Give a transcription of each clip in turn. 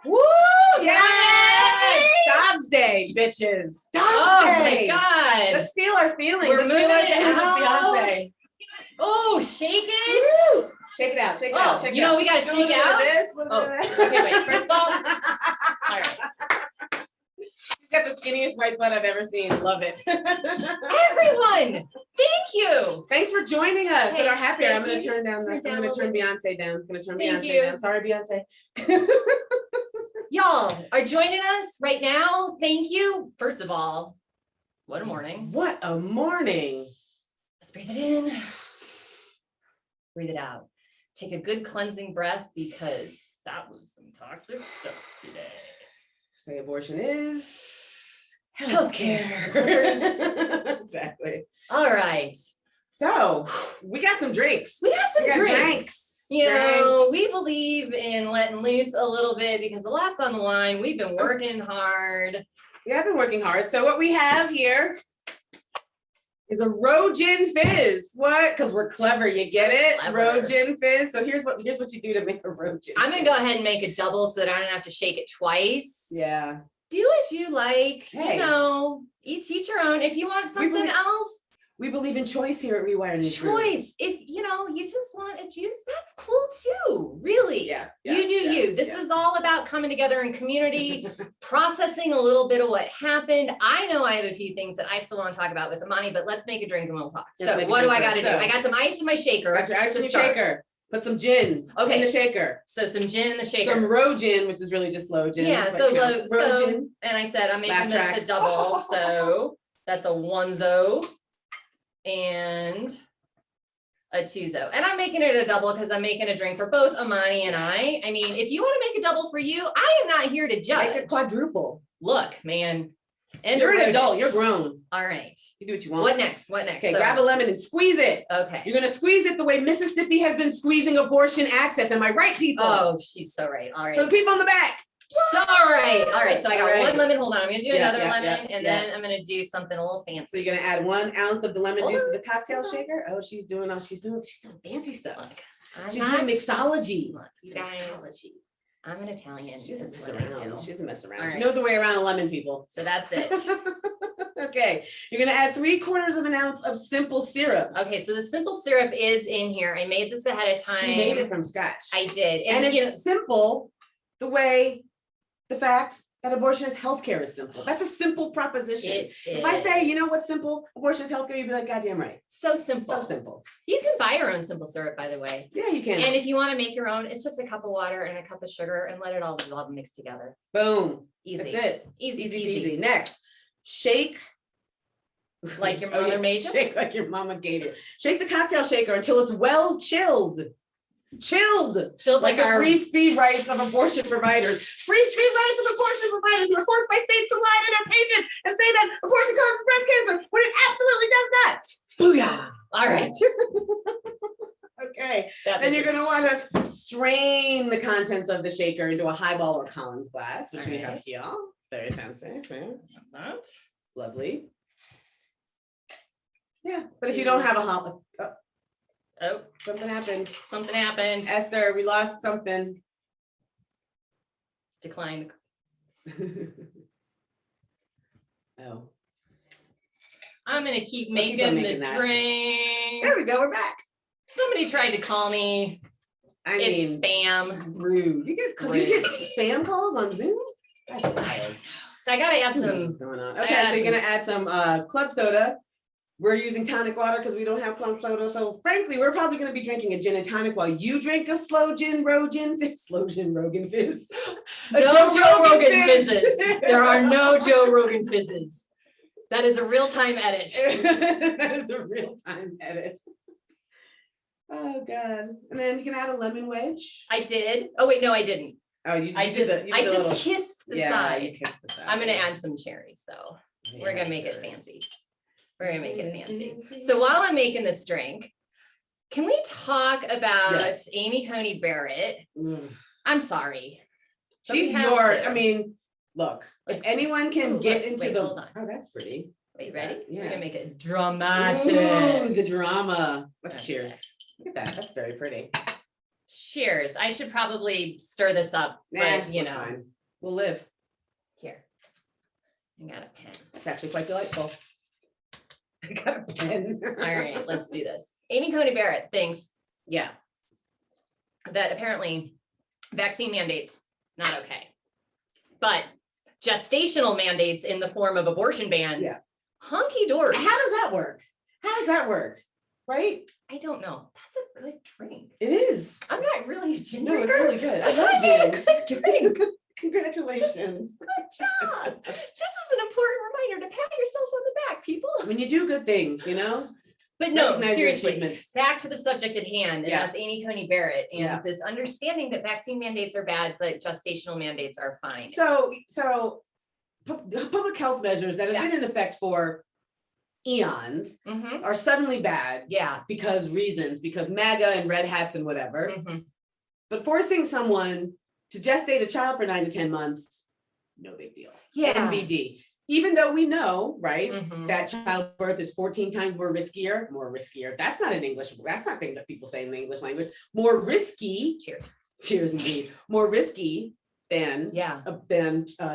Woo! Yes! Dobbs Day, bitches. Dobbs Day. My God. Let's feel our feelings. We're Let's feel our moving it feelings with out. Beyonce. Oh, shake it. Woo! Shake it out. Shake it Oh, out. Shake it you know out. we gotta shake out. Oh, Okay, wait. First of all, all right. You've got the skinniest white butt I've ever seen. Love it. Everyone, thank you. Thanks for joining us at our happy hour. I'm going to thank turn down. I'm going to turn Beyonce down. I'm going to turn Thank Beyonce you. down. Sorry, Beyonce. Y'all are joining us right now. Thank you. First of all, what a morning. What a morning. Let's breathe it in. Breathe it out. Take a good cleansing breath because that was some toxic stuff today. Say abortion is healthcare. Exactly. All right. So we got some drinks. We got some drinks. You Drinks. know, we believe in letting loose a little bit because a lot's on the line. We've been working hard. Yeah, I've been working hard. So what we have here is a Rogin Fizz. What? Because we're clever, you get it? Clever. Rogin Fizz. So here's what you do to make a Rogin. I'm gonna go ahead and make a double so that I don't have to shake it twice. Yeah. Do as you like. Hey. You know, each your own. If you want something else, We believe in choice here at Rewire Newsroom. choice. If you know you just want a juice, that's cool too. Really. Yeah. You do you. This is all about coming together in community, processing a little bit of what happened. I know I have a few things that I still want to talk about with Imani, but let's make a drink and we'll talk. Let's So what do I got to do? So- I got some ice in my shaker. Got your ice in to the start. shaker. Put some gin Okay. in the shaker. So some gin in the shaker. Some Rogin, which is really just low gin. Yeah, but, so you know, low, so, Rogin. and I said I'm making Laugh this track. a double, so that's a onezo and a twozo. And I'm making it a double because I'm making a drink for both Imani and I. I mean, if you want to make a double for you, I am not here to judge. Make it quadruple. Look, man. And You're an rodents. adult. You're grown. All right. You do what you want. What next? What next? Okay, So- grab a lemon and squeeze it. Okay. You're gonna squeeze it the way Mississippi has been squeezing abortion access. Am I right, people? Oh, she's so right. All right. For the people in the back. So all right. All right. So I got All right. one lemon. Hold on. I'm gonna do Yeah, another yeah, lemon, yeah, and yeah. then I'm gonna do something a little So fancy. you're gonna add 1 ounce of the lemon Hold juice on, to the cocktail hold on. shaker. Oh, she's doing fancy stuff. Look, I'm She's not- doing mixology. Look, you guys, I'm an Italian. She doesn't This mess is what I around. do. She doesn't mess around. All She right. knows her way around a lemon, people. So that's it. Okay, you're gonna add 3/4 of an ounce of simple syrup. Okay, so the simple syrup is in here. I made this ahead of time. She made it from scratch. I did. And you know, it's simple the fact that abortion is healthcare is simple. That's a simple proposition. it If I is say, you know what's simple? Abortion is healthcare, you'd be like, goddamn right. so simple. So simple. You can buy your own simple syrup, by the way. Yeah, you can. And if you want to make your own, it's just a cup of water and a cup of sugar and let it all dissolve and mix together. Boom. Easy. That's it. Easy, Easy easy. peasy. Next, shake. Like your Oh, mother yeah, made you? Shake like your mama gave you. Shake the cocktail shaker until it's well chilled. Chilled. Chilled Like like the our free speech rights of abortion providers. Free speech rights of abortion providers who are forced by states to lie to their patients and say that abortion causes breast cancer when it absolutely does not. Booyah. all right. Okay. That Then you're bitch going is- to want to strain the contents of the shaker into a highball or Collins glass, which we have Alright. here. Very fancy. Fair. That. Lovely. Yeah, but if you don't have a hot, Oh, something happened. something happened. Esther, we lost something. Declined. Oh, I'm gonna keep We'll keep on making making the that. drink. there we go. We're back. Somebody tried to call me. I It's mean, spam. rude. You get spam calls on Zoom? That's wild. So I gotta add What's some. going on? I Okay, add so you're some- gonna add some club soda. We're using tonic water because we don't have club soda. So frankly, we're probably gonna be drinking a gin and tonic while you drink a slow gin, Rogan fizz. Slow gin, Rogan fizz. A No Joe Rogan fizz. fizzes. There are no Joe Rogan fizzes. That is a real-time edit. That is a real-time edit. Oh God. And then you can add a lemon wedge. I did. Oh wait, no, I didn't. Oh, you I did just the- you I did the just little- kissed the yeah, side. you kissed the side. I'm gonna add some cherries though. We're Yeah, gonna make it sure. fancy. We're gonna make it fancy. So while I'm making this drink, can we talk about Yes. Amy Coney Barrett? Mm. I'm sorry. But we She's have your, to. I mean, look, if anyone can Ooh, get look, into wait, the, hold on. oh, that's pretty. Wait, ready? Yeah. We're gonna make it Ooh, dramatic. the drama. Let's Okay. cheers. Look at that. That's very pretty. Cheers. I should probably stir this up, but you we're know, fine. We'll live. here. I got a pen. It's actually quite delightful. I got a pen. All right, let's do this. Amy Coney Barrett thinks Yeah. that apparently vaccine mandates, not okay. But gestational mandates in the form of abortion bans, Yeah. hunky dory. How does that work? How does that work? Right? I don't know. That's a good drink. It is. I'm not really a gin No, it's drinker. really good. I but love I made a gin. good drink. Congratulations. Good job. This is an important reminder to pat yourself on the back, people. When you do good things, you know? But no, Recognize your seriously, achievements. back to the subject at hand, and Yeah. that's Amy Coney Barrett and Yeah. this understanding that vaccine mandates are bad, but gestational mandates are fine. So public health measures that have Yeah. been in effect for eons Mhm. are suddenly bad Yeah. because MAGA and red hats and whatever. Mhm. But forcing someone to gestate a child for 9 to 10 months, no big deal. Yeah. NBD. Even though we know, right, Mhm. that childbirth is 14 times more riskier. That's not in English. That's not things that people say in the English language. More risky. Cheers. Cheers, indeed. More risky than Yeah.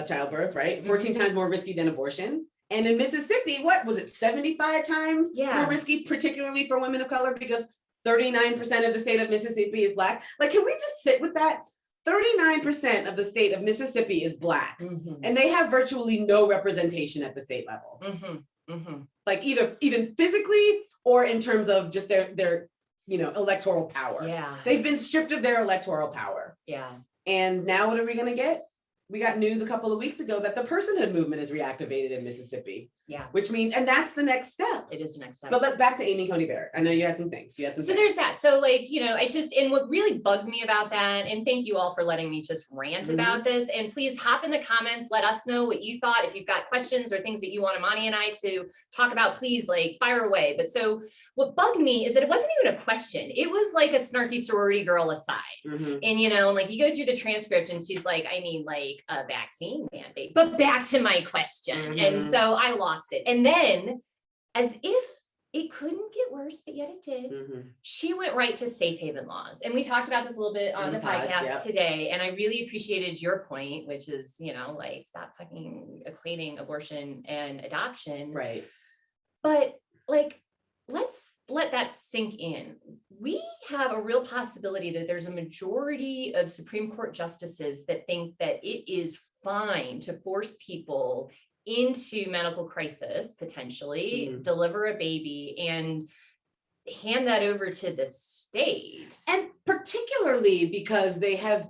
childbirth, right? 14 times more risky than abortion. And in Mississippi, what was it? 75 times Yeah. more risky, particularly for women of color, because 39% of the state of Mississippi is Black. Like, can we just sit with that? 39% of the state of Mississippi is Black, Mhm. and they have virtually no representation at the state level. Mhm. Mhm. Like even physically or in terms of just their electoral power. Yeah. They've been stripped of their electoral power. Yeah. And now what are we gonna get? We got news a couple of weeks ago that the personhood movement is reactivated in Mississippi, Yeah. which means, and that's the next step. It is the next step. But let's back to Amy Coney Barrett. I know you had some things. So there's that. So like, and what really bugged me about that, and thank you all for letting me just rant Mhm. about this. And please hop in the comments, let us know what you thought. If you've got questions or things that you want Imani and I to talk about, please like fire away. But so what bugged me is that it wasn't even a question. It was like a snarky sorority girl aside. Mhm. And like you go through the transcript and she's like, I mean, like a vaccine mandate. But back to my question. And Mhm. so I lost it. And then as if it couldn't get worse, but yet it did. Mhm. She went right to safe haven laws. And we talked about this a little bit on the podcast yep. today. And I really appreciated your point, which is, like stop fucking equating abortion and adoption. Right. But like, let's let that sink in. We have a real possibility that there's a majority of Supreme Court justices that think that it is fine to force people into medical crisis, potentially Mhm. deliver a baby and hand that over to the state. And particularly because they have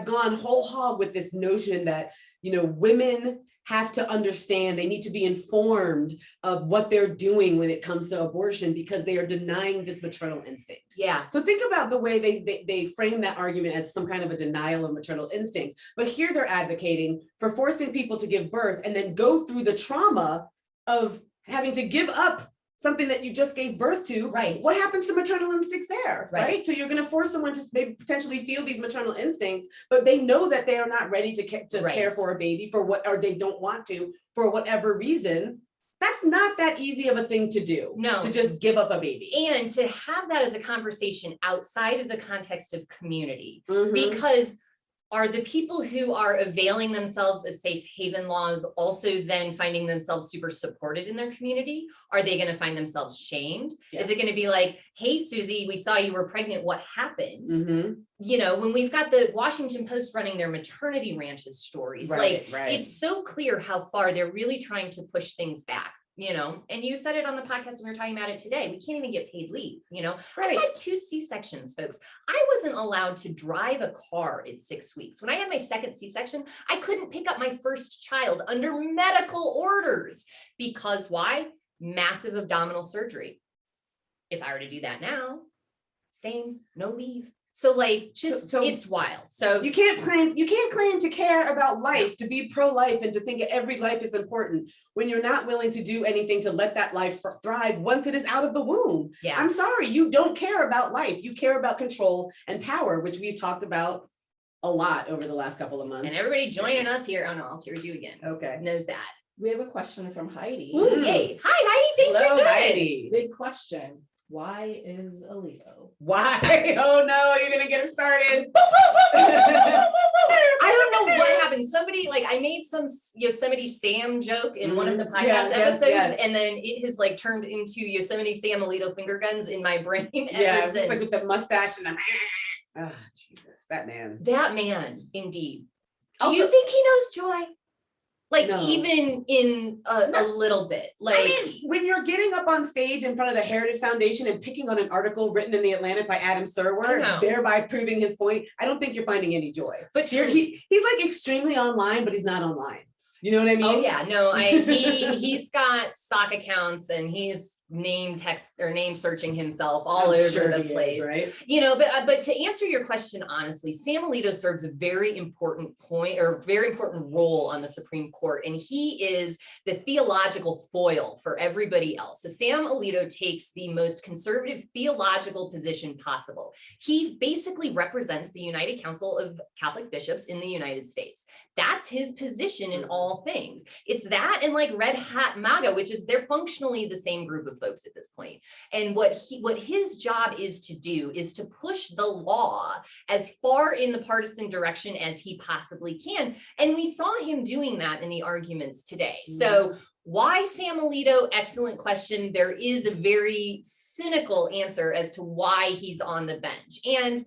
gone whole hog with this notion that women have to understand, they need to be informed of what they're doing when it comes to abortion because they are denying this maternal instinct. Yeah. So think about the way they frame that argument as some kind of a denial of maternal instinct. But here they're advocating for forcing people to give birth and then go through the trauma of having to give up something that you just gave birth to. Right. What happens to maternal instincts there? Right. Right. So you're going to force someone to maybe potentially feel these maternal instincts, but they know that they are not ready to Right. care for a baby or they don't want to for whatever reason. That's not that easy of a thing to do. No. To just give up a baby. And to have that as a conversation outside of the context of community, Mhm. because are the people who are availing themselves of safe haven laws also then finding themselves super supported in their community? Are they going to find themselves shamed? Yeah. Is it going to be like, hey, Susie, we saw you were pregnant. What happened? Mhm. When we've got the Washington Post running their maternity ranches stories, Right. it's so clear how far they're really trying to push things back. And you said it on the podcast when we were talking about it today. We can't even get paid leave. Right. I've had 2 C-sections, folks. I wasn't allowed to drive a car at 6 weeks. When I had my second C-section, I couldn't pick up my first child under medical orders because why? Massive abdominal surgery. If I were to do that now, same, no leave. So it's wild. So You can't claim to care about life, to be pro-life and to think every life is important when you're not willing to do anything to let that life thrive once it is out of the womb. yeah. I'm sorry, you don't care about life. You care about control and power, which we've talked about a lot over the last couple of months. And everybody joining us here, oh no, I'll cheers you again. Okay. Knows that. We have a question from Heidi. Ooh, yay. Hi, Heidi. Thanks Hello, for joining. Heidi. Big question. Why is a Leo? Why? Oh no, you're gonna get her started. I don't know what happened. Somebody, like, I made some Yosemite Sam joke in one of the podcast episodes, and then it has like turned into Yosemite Sam Alito finger guns in my brain ever since. Like with the mustache and the oh Jesus, that man. That man, indeed. Do Also, you think he knows joy? Like, No. even in a little bit. Like, I mean, when you're getting up on stage in front of the Heritage Foundation and picking on an article written in the Atlantic by Adam I know. Serwer, thereby proving his point, I don't think you're finding any joy. but He's like extremely online, but he's not online. You know what I mean? oh yeah, no, he's got sock accounts and he's name searching himself all I'm over sure the he place. is, right? You know, but to answer your question honestly, Sam Alito serves a very important point or very important role on the Supreme Court, and he is the theological foil for everybody else. So Sam Alito takes the most conservative theological position possible. He basically represents the United Council of Catholic Bishops in the United States. That's his position in all things. It's that and like Red Hat MAGA, which is they're functionally the same group of folks at this point. And what his job is to do is to push the law as far in the partisan direction as he possibly can. And we saw him doing that in the arguments today. So why Sam Alito? Excellent question. There is a very cynical answer as to why he's on the bench. And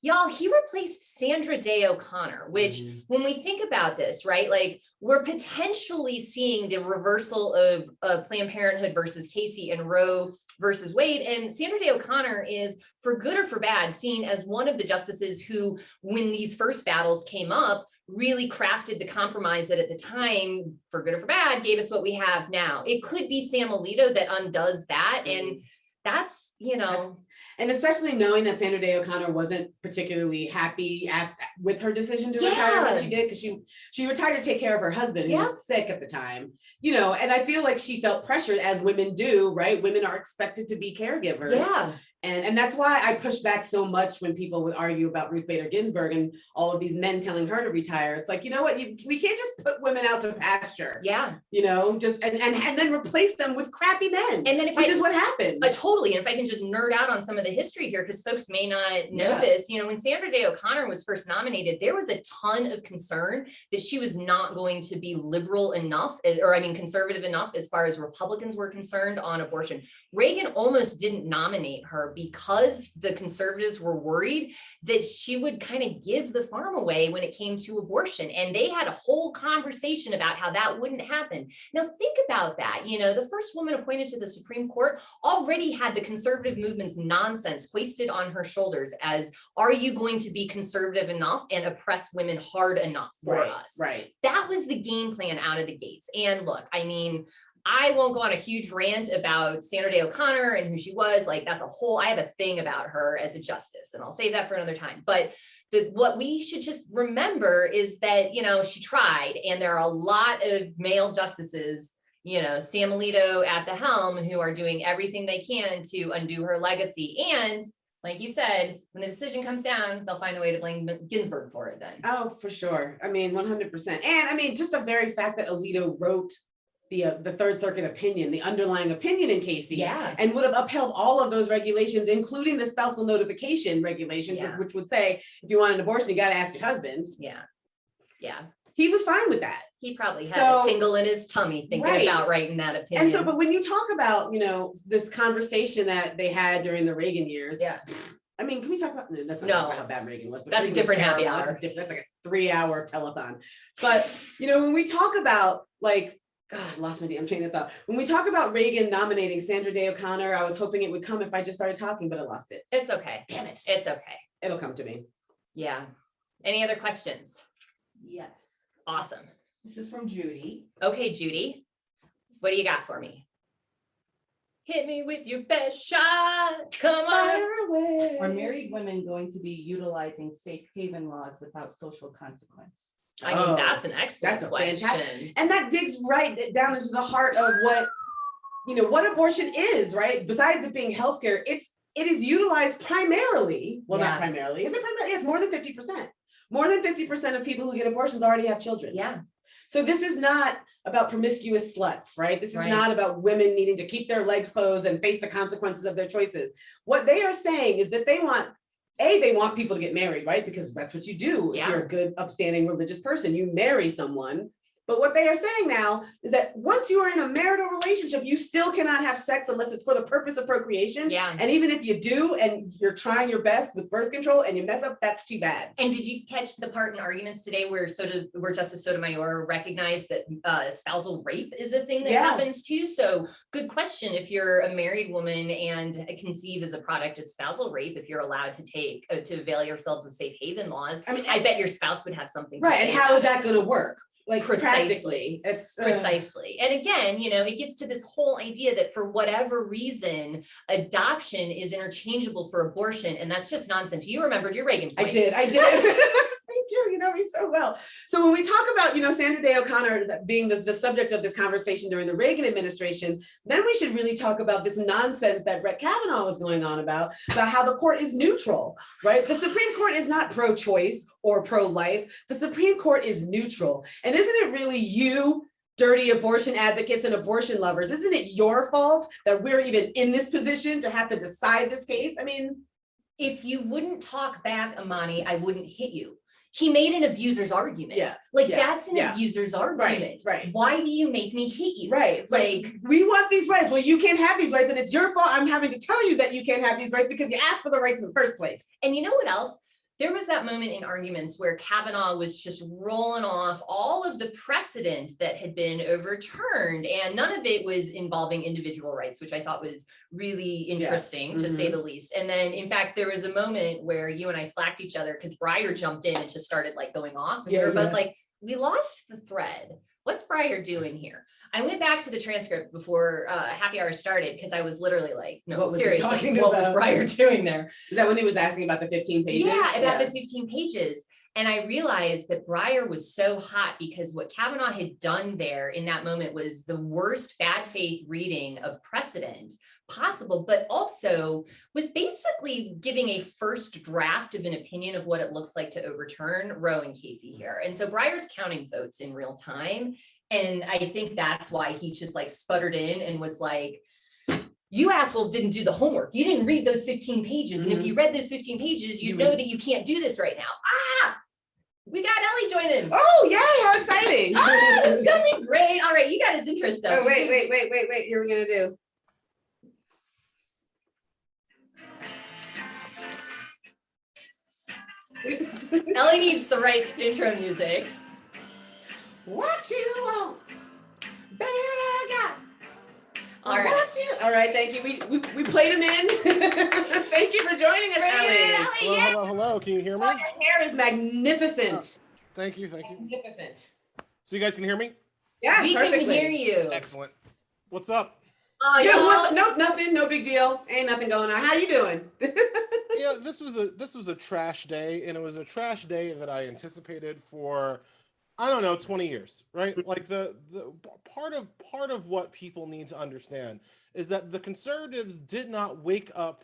y'all, he replaced Sandra Day O'Connor, which when we think about this, right, like we're potentially seeing the reversal of Planned Parenthood versus Casey and Roe versus Wade. And Sandra Day O'Connor is, for good or for bad, seen as one of the justices who, when these first battles came up, really crafted the compromise that at the time, for good or for bad, gave us what we have now. It could be Sam Alito that undoes that. And that's, you know. And especially knowing that Sandra Day O'Connor wasn't particularly happy with her decision to retire when she did, because she retired to take care of her husband who was sick at the time, you know, and I feel like she felt pressured, as women do, right? Women are expected to be caregivers. Yeah. And that's why I push back so much when people would argue about Ruth Bader Ginsburg and all of these men telling her to retire. It's like, you know what, we can't just put women out to pasture. Yeah. You know, just and then replace them with crappy men. And then which is what happened. Totally. And if I can just nerd out on some of the history here, because folks may not know this, you know, when Sandra Day O'Connor was first nominated, there was a ton of concern that she was not going to be liberal enough, or I mean, conservative enough as far as Republicans were concerned on abortion. Reagan almost didn't nominate her because the conservatives were worried that she would kind of give the farm away when it came to abortion. And they had a whole conversation about how that wouldn't happen. Now think about that. You know, the first woman appointed to the Supreme Court already had the conservative movement's nonsense hoisted on her shoulders as, are you going to be conservative enough and oppress women hard enough for us? Right. That was the game plan out of the gates. And look, I mean, I won't go on a huge rant about Sandra Day O'Connor and who she was. Like, that's I have a thing about her as a justice, and I'll save that for another time. But what we should just remember is that, you know, she tried, and there are a lot of male justices, you know, Sam Alito at the helm, who are doing everything they can to undo her legacy. And like you said, when the decision comes down, they'll find a way to blame Ginsburg for it then. Oh, for sure. I mean, 100%. And I mean, just the very fact that Alito wrote the Third Circuit opinion, the underlying opinion in Casey, and would have upheld all of those regulations, including the spousal notification regulation, which would say, if you want an abortion, you got to ask your husband. Yeah. He was fine with that. He probably had a tingle in his tummy thinking about writing that opinion. And so, but when you talk about, you know, this conversation that they had during the Reagan years, I mean, can we talk about, let's not talk about how bad Reagan was, but that's a different happy hour. That's like a 3-hour telethon. But, you know, when we talk about like, God, I lost my damn train of thought. When we talk about Reagan nominating Sandra Day O'Connor, I was hoping it would come if I just started talking, but I lost it. It's okay. Damn it. It's okay. It'll come to me. Yeah. Any other questions? Yes. Awesome. This is from Judy. Okay, Judy, what do you got for me? Hit me with your best shot. Come on. Away. Are married women going to be utilizing safe haven laws without social consequence? I mean, that's an excellent question. And that digs right down into the heart of what, you know, what abortion is, right? Besides it being healthcare, it is utilized primarily, well, not primarily, is it primarily? It's more than 50%. More than 50% of people who get abortions already have children. Yeah. So this is not about promiscuous sluts, right? This is Right. not about women needing to keep their legs closed and face the consequences of their choices. What they are saying is that they want people to get married, right? Because that's what you do. If Yeah. you're a good, upstanding religious person, you marry someone. But what they are saying now is that once you are in a marital relationship, you still cannot have sex unless it's for the purpose of procreation. Yeah. And even if you do, and you're trying your best with birth control and you mess up, that's too bad. And did you catch the part in arguments today where Justice Sotomayor recognized that spousal rape is a thing that Yeah. happens too? So good question. If you're a married woman and conceive as a product of spousal rape, if you're allowed to to avail yourselves of safe haven laws, I mean, I bet your spouse would have something to right. say And how about is it. that going to work? Like Precisely. practically, it's Precisely. And again, it gets to this whole idea that for whatever reason, adoption is interchangeable for abortion. And that's just nonsense. You remembered your Reagan point. I did. Thank you. You know me so well. So when we talk about, Sandra Day O'Connor being the subject of this conversation during the Reagan administration, then we should really talk about this nonsense that Brett Kavanaugh was going on about how the court is neutral, right? The Supreme Court is not pro-choice or pro-life. The Supreme Court is neutral. And isn't it really you, dirty abortion advocates and abortion lovers, isn't it your fault that we're even in this position to have to decide this case? I mean, if you wouldn't talk back, Imani, I wouldn't hit you. He made an abuser's argument. Yeah, That's an yeah. abuser's argument. Right. Why do you make me hit you? Right. It's like, we want these rights. Well, you can't have these rights, and it's your fault. I'm having to tell you that you can't have these rights because you asked for the rights in the first place. And you know what else? There was that moment in arguments where Kavanaugh was just rolling off all of the precedent that had been overturned, and none of it was involving individual rights, which I thought was really interesting to say the least. And then, in fact, there was a moment where you and I slacked each other because Breyer jumped in and just started going off, and we were both like, we lost the thread. What's Breyer doing here? I went back to the transcript before happy hour started because I was literally like, no, seriously, what was Breyer doing there? Is that when he was asking about the 15 pages? Yeah, about the 15 pages. And I realized that Breyer was so hot because what Kavanaugh had done there in that moment was the worst bad faith reading of precedent possible, but also was basically giving a first draft of an opinion of what it looks like to overturn Roe and Casey here. And so Breyer's counting votes in real time. And I think that's why he just sputtered in and was like, you assholes didn't do the homework. You didn't read those 15 pages. And if you read those 15 pages, you know that you can't do this right now. We got Elie joining. Oh, yay, how exciting. This is gonna be great. All right, you got his interest up. Oh, wait. Here we're gonna do. Elie needs the right intro music. What you want, baby, I got. All right. All right, thank you. We played him in. Thank you for joining us, Elie. Hello. Can you hear me? Oh, your hair is magnificent. Thank you. Magnificent. So you guys can hear me? Yeah, We perfectly. can hear you. Excellent. What's up? Nope, nothing, no big deal. Ain't nothing going on. How you doing? Yeah, this was a trash day, and it was a trash day that I anticipated for, I don't know, 20 years, right? Like the part of what people need to understand is that the conservatives did not wake up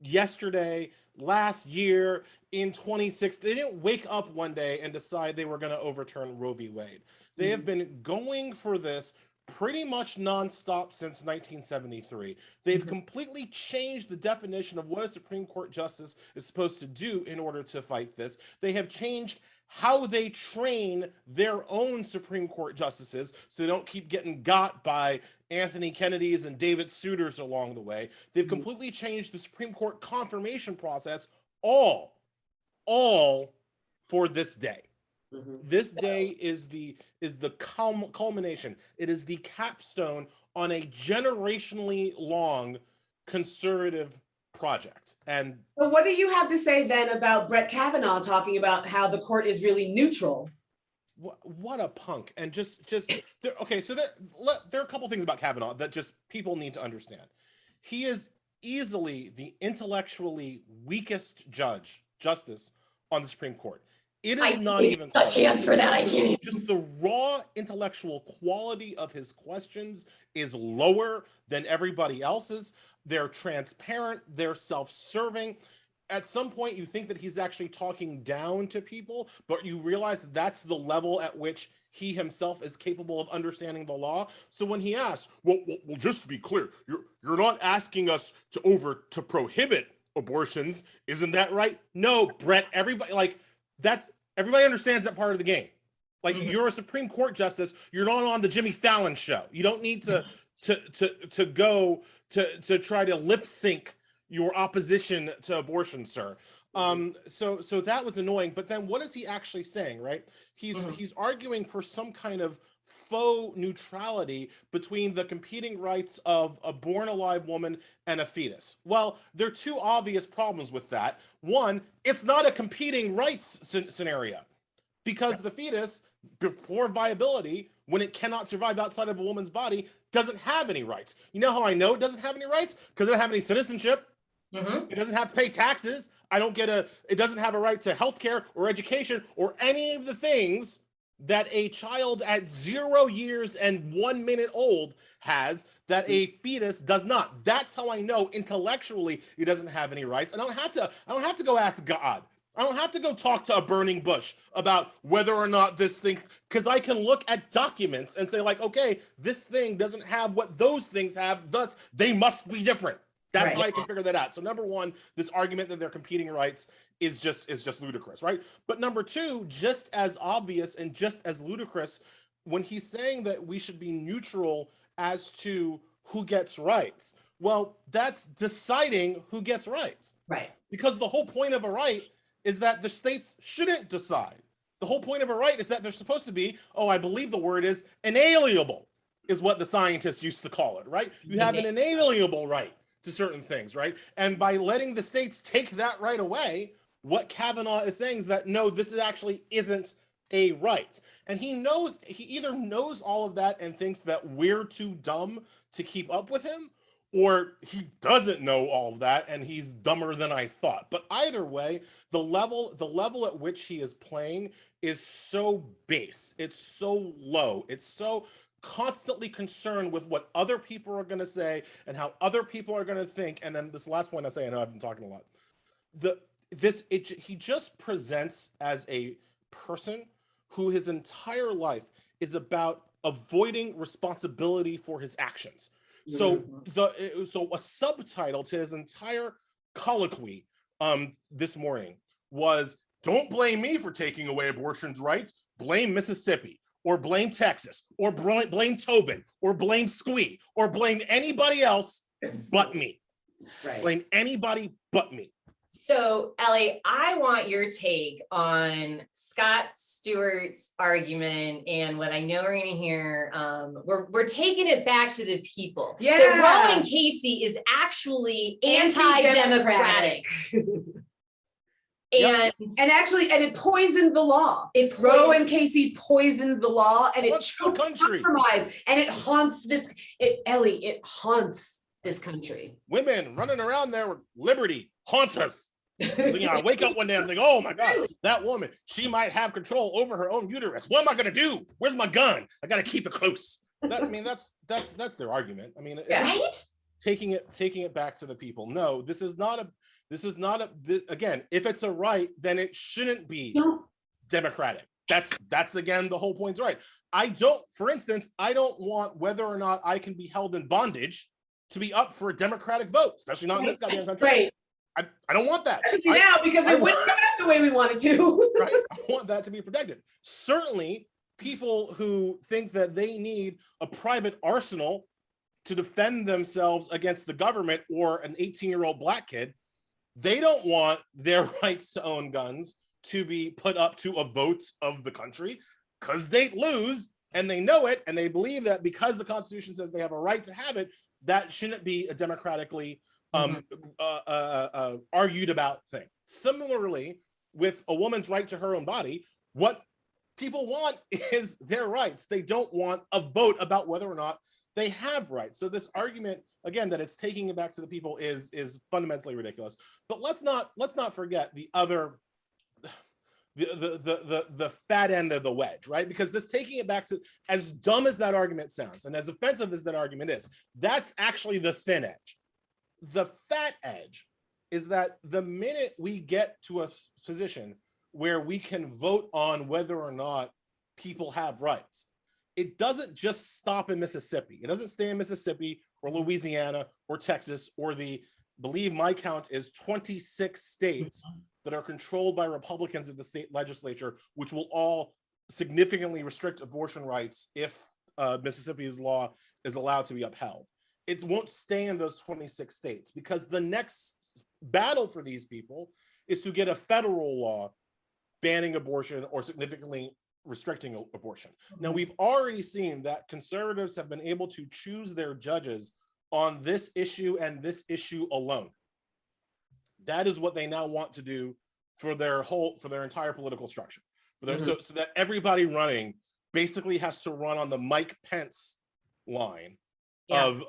yesterday, last year, in 2016. They didn't wake up one day and decide they were going to overturn Roe v. Wade. They have been going for this pretty much nonstop since 1973. They've completely changed the definition of what a Supreme Court justice is supposed to do in order to fight this. They have changed how they train their own Supreme Court justices so they don't keep getting got by Anthony Kennedy's and David Souters along the way. They've completely changed the Supreme Court confirmation process, all for this day. This day is the culmination. It is the capstone on a generationally long conservative project. And But what do you have to say then about Brett Kavanaugh talking about how the court is really neutral? what a punk. And just there, okay, so there are a couple things about Kavanaugh that just people need to understand. He is easily the intellectually weakest justice on the Supreme Court. It is not even a chance for that. I can't. Just the raw intellectual quality of his questions is lower than everybody else's. They're transparent, they're self-serving. At some point, you think that he's actually talking down to people, but you realize that's the level at which he himself is capable of understanding the law. So when he asks, well, just to be clear, you're not asking us to prohibit abortions, isn't that right? No, Brett, everybody everybody understands that part of the game. Like, you're a Supreme Court justice, you're not on the Jimmy Fallon show. You don't need to go to try to lip sync your opposition to abortion, sir. So that was annoying. But then what is he actually saying, right? He's arguing for some kind of faux neutrality between the competing rights of a born alive woman and a fetus. Well, there are two obvious problems with that. One, it's not a competing rights scenario, because the fetus, before viability, when it cannot survive outside of a woman's body, doesn't have any rights. You know how I know it doesn't have any rights? Because it doesn't have any citizenship. It doesn't have to pay taxes. It doesn't have a right to healthcare or education or any of the things that a child at 0 years and 1 minute old has, that a fetus does not. That's how I know intellectually it doesn't have any rights. And I don't have to go ask God. I don't have to go talk to a burning bush about whether or not this thing, because I can look at documents and say, like, okay, this thing doesn't have what those things have, thus they must be different. That's how I can figure that out. So number one, this argument that they're competing rights is just ludicrous, right? But number two, just as obvious and just as ludicrous, when he's saying that we should be neutral as to who gets rights. Well, that's deciding who gets rights. Right. Because the whole point of a right is that the states shouldn't decide. The whole point of a right is that they're supposed to be, I believe the word is inalienable, is what the scientists used to call it, right? You have an inalienable right to certain things, right? And by letting the states take that right away, what Kavanaugh is saying is that, no, this actually isn't a right. And he either knows all of that and thinks that we're too dumb to keep up with him, or he doesn't know all of that and he's dumber than I thought. But either way, the level at which he is playing is so base. It's so low. It's so constantly concerned with what other people are going to say and how other people are going to think. And then this last point I say, I know I've been talking a lot. He just presents as a person who his entire life is about avoiding responsibility for his actions. So a subtitle to his entire colloquy this morning was, don't blame me for taking away abortion's rights, blame Mississippi, or blame Texas, or blame Tobin, or blame Squee, or blame anybody else but me. Right. Blame anybody but me. So, Elie, I want your take on Scott Stewart's argument and what I know we're going to hear. We're taking it back to the people. Yeah. That Roe and Casey is actually anti-democratic. And it poisoned the law. Roe and Casey poisoned the law, and it choked compromise, and it haunts Elie, it haunts this country. Women running around there with liberty haunts us. I wake up one day and think, oh my God, that woman, she might have control over her own uterus. What am I going to do? Where's my gun? I got to keep it close. That's their argument. I mean, it's taking it back to the people. No, this is not again, if it's a right, then it shouldn't be democratic. That's again, the whole point's right. For instance, I don't want whether or not I can be held in bondage to be up for a democratic vote, especially not in this goddamn country. Right. I don't want that. Now, because it wouldn't come out the way we wanted to. Right. I want that to be protected. Certainly, people who think that they need a private arsenal to defend themselves against the government or an 18-year-old black kid, they don't want their rights to own guns to be put up to a vote of the country, because they'd lose, and they know it, and they believe that because the Constitution says they have a right to have it, that shouldn't be a democratically argued about thing. Similarly, with a woman's right to her own body, what people want is their rights. They don't want a vote about whether or not they have rights. So this argument, again, that it's taking it back to the people is fundamentally ridiculous. But let's not forget the other, the fat end of the wedge, right? Because this taking it back to, as dumb as that argument sounds and as offensive as that argument is, that's actually the thin edge. The fat edge is that the minute we get to a position where we can vote on whether or not people have rights. It doesn't just stop in Mississippi. It doesn't stay in Mississippi or Louisiana or Texas or believe my count is 26 states that are controlled by Republicans in the state legislature, which will all significantly restrict abortion rights if Mississippi's law is allowed to be upheld. It won't stay in those 26 states because the next battle for these people is to get a federal law banning abortion or significantly restricting abortion. Now, we've already seen that conservatives have been able to choose their judges on this issue and this issue alone. That is what they now want to do for their entire political structure. So that everybody running basically has to run on the Mike Pence line of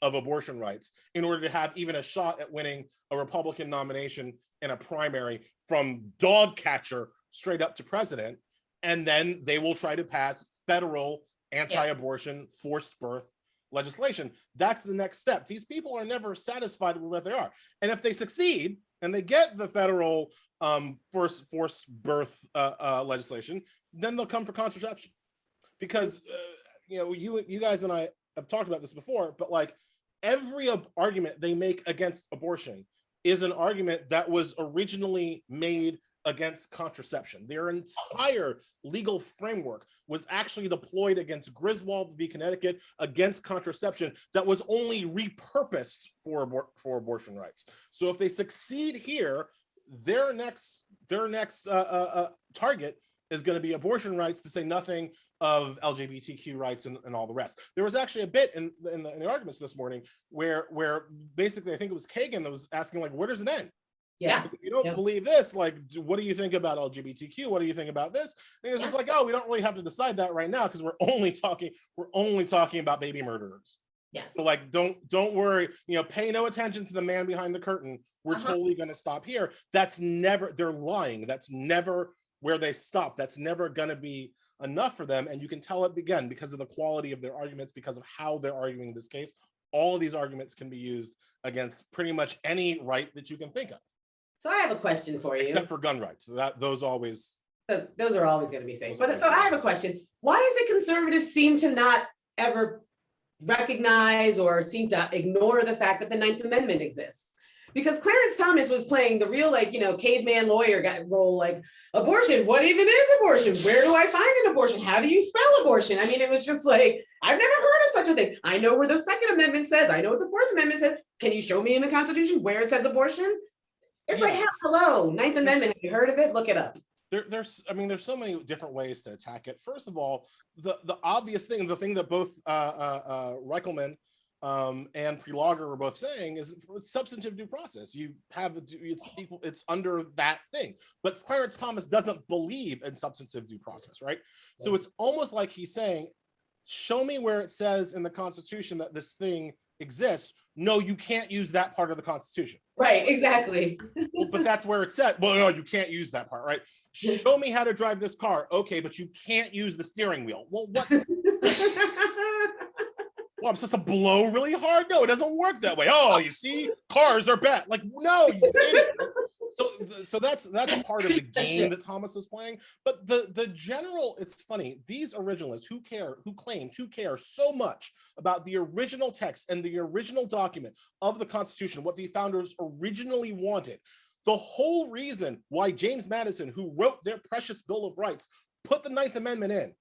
abortion rights in order to have even a shot at winning a Republican nomination in a primary from dog catcher straight up to president. And then they will try to pass federal anti-abortion forced birth legislation. That's the next step. These people are never satisfied with what they are. And if they succeed and they get the federal forced birth legislation, then they'll come for contraception. Because you guys and I have talked about this before, but like every argument they make against abortion is an argument that was originally made against contraception. Their entire legal framework was actually deployed against Griswold v. Connecticut against contraception that was only repurposed for abortion rights. So if they succeed here, their next target is going to be abortion rights, to say nothing of LGBTQ rights and all the rest. There was actually a bit in the arguments this morning where basically I think it was Kagan that was asking, like, where does it end? Yeah. If you don't believe this, like, what do you think about LGBTQ? What do you think about this? And it was just like, oh, we don't really have to decide that right now because we're only talking about baby murderers. Yes. So like, don't worry, pay no attention to the man behind the curtain. We're totally going to stop here. That's never, they're lying. That's never where they stop. That's never going to be enough for them. And you can tell it again because of the quality of their arguments, because of how they're arguing this case. All of these arguments can be used against pretty much any right that you can think of. So I have a question for you. Except for gun rights. Those are always going to be safe. But so I have a question. Why is it conservatives seem to not ever recognize or seem to ignore the fact that the 9th Amendment exists? Because Clarence Thomas was playing the real, caveman lawyer role, like, abortion, what even is abortion? Where do I find an abortion? How do you spell abortion? I mean, it was just like, I've never heard of such a thing. I know where the Second Amendment says. I know what the Fourth Amendment says. Can you show me in the Constitution where it says abortion? It's like, hello, 9th Amendment, have you heard of it? Look it up. There's so many different ways to attack it. First of all, the obvious thing, the thing that both Reichelman and Prelogger were both saying is substantive due process. You have it's under that thing. But Clarence Thomas doesn't believe in substantive due process, right? So it's almost like he's saying, show me where it says in the Constitution that this thing exists. No, you can't use that part of the Constitution. Right, exactly. Well, but that's where it said, well, no, you can't use that part, right? Show me how to drive this car. Okay, but you can't use the steering wheel. Well, what? Well, I'm supposed to blow really hard? No, it doesn't work that way. Oh, you see, cars are bad. Like, no, you idiot. So that's part of the game that Thomas is playing. But the general, it's funny, these originalists who claim to care so much about the original text and the original document of the Constitution, what the founders originally wanted. The whole reason why James Madison, who wrote their precious Bill of Rights, put the 9th Amendment in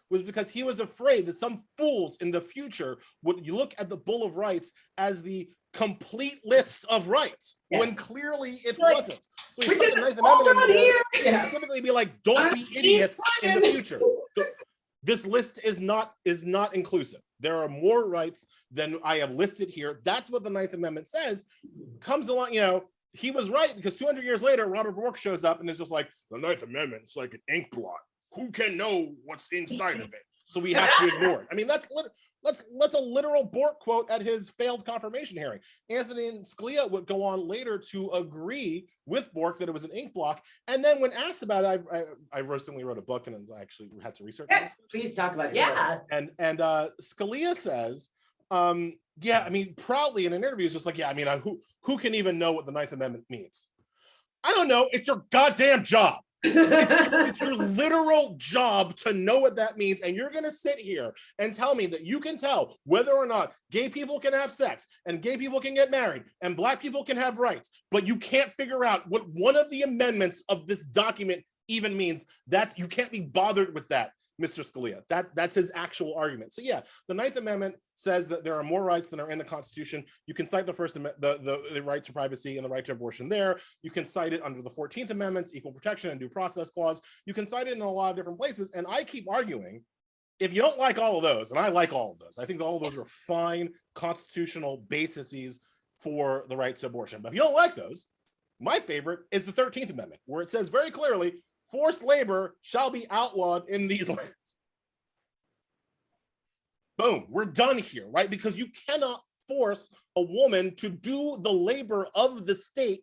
was because he was afraid that some fools in the future would look at the Bill of Rights as the complete list of rights, when clearly it wasn't. So he put the 9th Amendment in there to specifically be like, don't be idiots in the future. This list is not inclusive. There are more rights than I have listed here. That's what the 9th Amendment says. Comes along, he was right, because 200 years later, Robert Bork shows up and is just like, the 9th Amendment is like an ink blot. Who can know what's inside of it? So we have to ignore it. I mean, that's a literal Bork quote at his failed confirmation hearing. Anthony Scalia would go on later to agree with Bork that it was an ink block. And then when asked about it, I recently wrote a book and I actually had to research it. Please talk about it. Yeah. And Scalia says, proudly in an interview, is just like, who can even know what the 9th Amendment means? I don't know. It's your goddamn job. It's your literal job to know what that means. And you're going to sit here and tell me that you can tell whether or not gay people can have sex and gay people can get married and Black people can have rights, but you can't figure out what one of the amendments of this document even means. That's, you can't be bothered with that, Mr. Scalia. That's his actual argument. So yeah, the 9th Amendment says that there are more rights than are in the Constitution. You can cite the First Amendment, the right to privacy and the right to abortion there. You can cite it under the 14th Amendment's Equal Protection and Due Process Clause. You can cite it in a lot of different places. And I keep arguing, if you don't like all of those, and I like all of those, I think all of those are fine constitutional bases for the right to abortion. But if you don't like those, my favorite is the 13th Amendment, where it says very clearly, forced labor shall be outlawed in these lands. Boom, we're done here, right? Because you cannot force a woman to do the labor of the state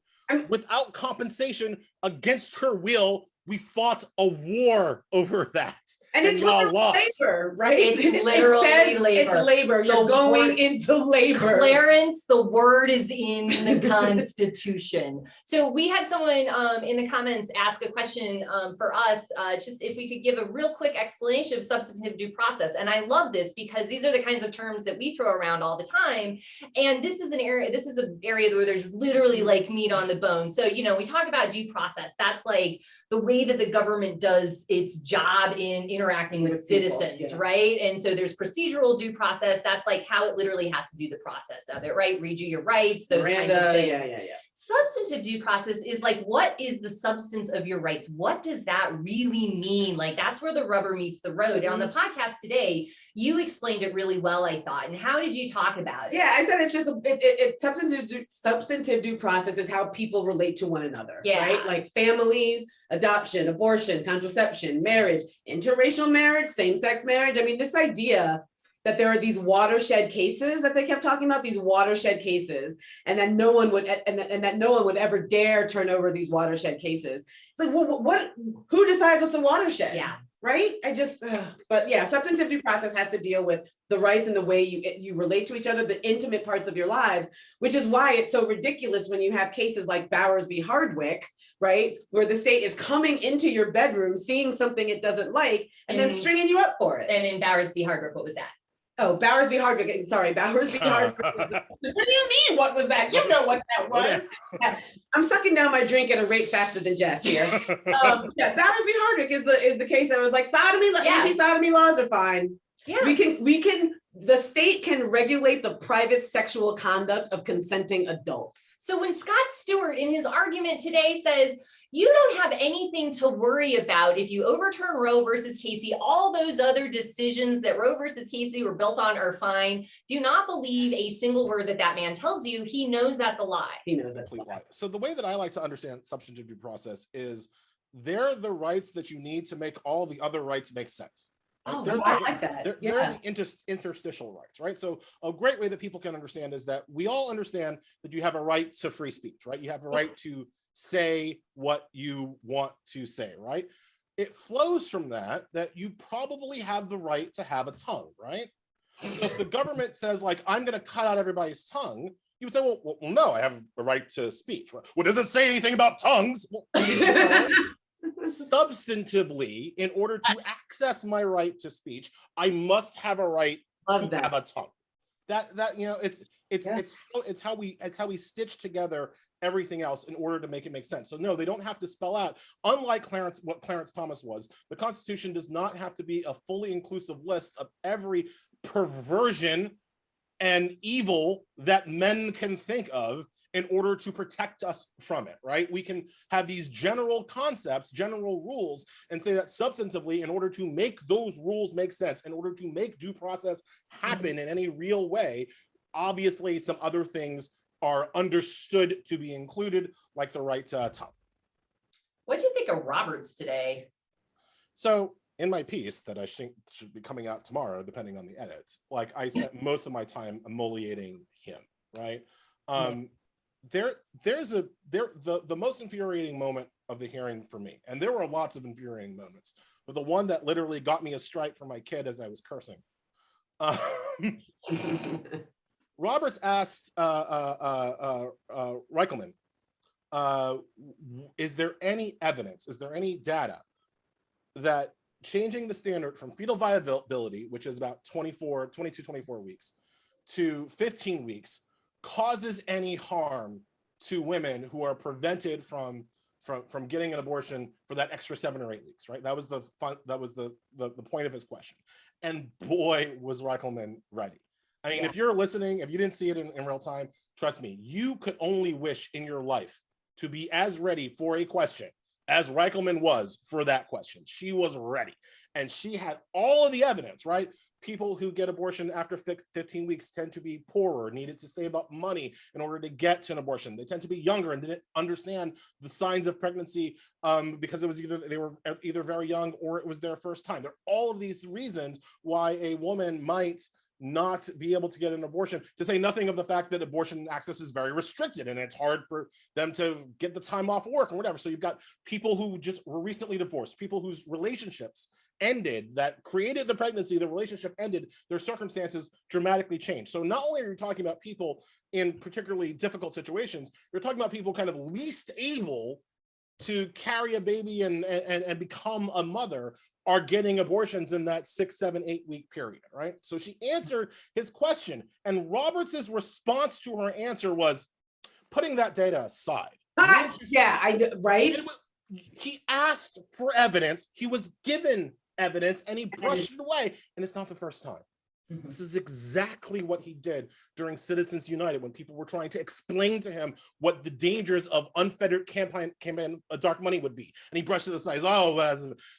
without compensation against her will. We fought a war over that. And it's y'all lost. labor, right? It's literally labor. It's labor. You're going into labor. Clarence, the word is in the Constitution. So we had someone in the comments ask a question for us, just if we could give a real quick explanation of substantive due process. And I love this because these are the kinds of terms that we throw around all the time. And this is an area where there's literally like meat on the bone. So, you know, we talk about due process. That's like the way that the government does its job in interacting with citizens, people, yeah. right? And so there's procedural due process. That's like how it literally has to do the process of it, right? Read you your rights, those kinds of things. Yeah. Substantive due process is like, what is the substance of your rights? What does that really mean? Like, that's where the rubber meets the road. And on the podcast today, you explained it really well, I thought. And how did you talk about it? Yeah, I said it's just substantive due process is how people relate to one another, right? Like families, adoption, abortion, contraception, marriage, interracial marriage, same-sex marriage. I mean, this idea that there are these watershed cases that they kept talking about, these watershed cases, and that no one would ever dare turn over these watershed cases. It's like, well, who decides what's a watershed? Yeah. Right? But yeah, substantive due process has to deal with the rights and the way you relate to each other, the intimate parts of your lives, which is why it's so ridiculous when you have cases like Bowers v. Hardwick, right? Where the state is coming into your bedroom, seeing something it doesn't like, and then stringing you up for it. And in Bowers v. Hardwick, what was that? Oh, Bowers v. Hardwick. Sorry, Bowers v. Hardwick. What do you mean? What was that? You know what that was. I'm sucking down my drink at a rate faster than Jess here. Bowers v. Hardwick is the case that was like anti-sodomy laws are fine. Yeah. The state can regulate the private sexual conduct of consenting adults. So when Scott Stewart in his argument today says, you don't have anything to worry about if you overturn Roe versus Casey, all those other decisions that Roe versus Casey were built on are fine. Do not believe a single word that man tells you. He knows that's a lie. He knows that's a lie. So the way that I like to understand substantive due process is they're the rights that you need to make all the other rights make sense. Right? I like that. They're the interstitial rights, right? So a great way that people can understand is that we all understand that you have a right to free speech, right? You have a right to say what you want to say, right? It flows from that you probably have the right to have a tongue, right? So if the government says like, I'm going to cut out everybody's tongue, you would say, well, no, I have a right to speech. Well, it doesn't say anything about tongues. Well, substantively, in order to access my right to speech, I must have a right to have a tongue. That you know, it's how we stitch together everything else in order to make it make sense. So no, they don't have to spell out, unlike what Clarence Thomas was, the Constitution does not have to be a fully inclusive list of every perversion and evil that men can think of in order to protect us from it, right? We can have these general concepts, general rules, and say that substantively, in order to make those rules make sense, in order to make due process happen in any real way, obviously some other things are understood to be included, like the right to tongue. What do you think of Roberts today? So in my piece that I think should be coming out tomorrow, depending on the edits, like I spent most of my time emoliating him, right? The most infuriating moment of the hearing for me, and there were lots of infuriating moments, but the one that literally got me a stripe from my kid as I was cursing. Roberts asked Reichelman, is there any evidence, is there any data that changing the standard from fetal viability, which is about 24 weeks, to 15 weeks causes any harm to women who are prevented from getting an abortion for that extra 7 or 8 weeks, right? That was the point of his question. And boy, was Reichelman ready. I mean, if you're listening, if you didn't see it in real time, trust me, you could only wish in your life to be as ready for a question as Reichelman was for that question. She was ready. And she had all of the evidence, right? People who get abortion after 15 weeks tend to be poorer, needed to save up money in order to get to an abortion. They tend to be younger and didn't understand the signs of pregnancy because it was they were either very young or it was their first time. There are all of these reasons why a woman might not be able to get an abortion, to say nothing of the fact that abortion access is very restricted and it's hard for them to get the time off work or whatever. So you've got people who just were recently divorced, people whose relationships ended, that created the pregnancy, the relationship ended, their circumstances dramatically changed. So not only are you talking about people in particularly difficult situations, you're talking about people kind of least able to carry a baby and become a mother are getting abortions in that 6, 7, 8 week period, right? So she answered his question, and Roberts's response to her answer was, putting that data aside. Right? He asked for evidence, he was given evidence, and he brushed it away, and it's not the first time. This is exactly what he did during Citizens United when people were trying to explain to him what the dangers of unfettered campaign dark money would be. And he brushed it aside.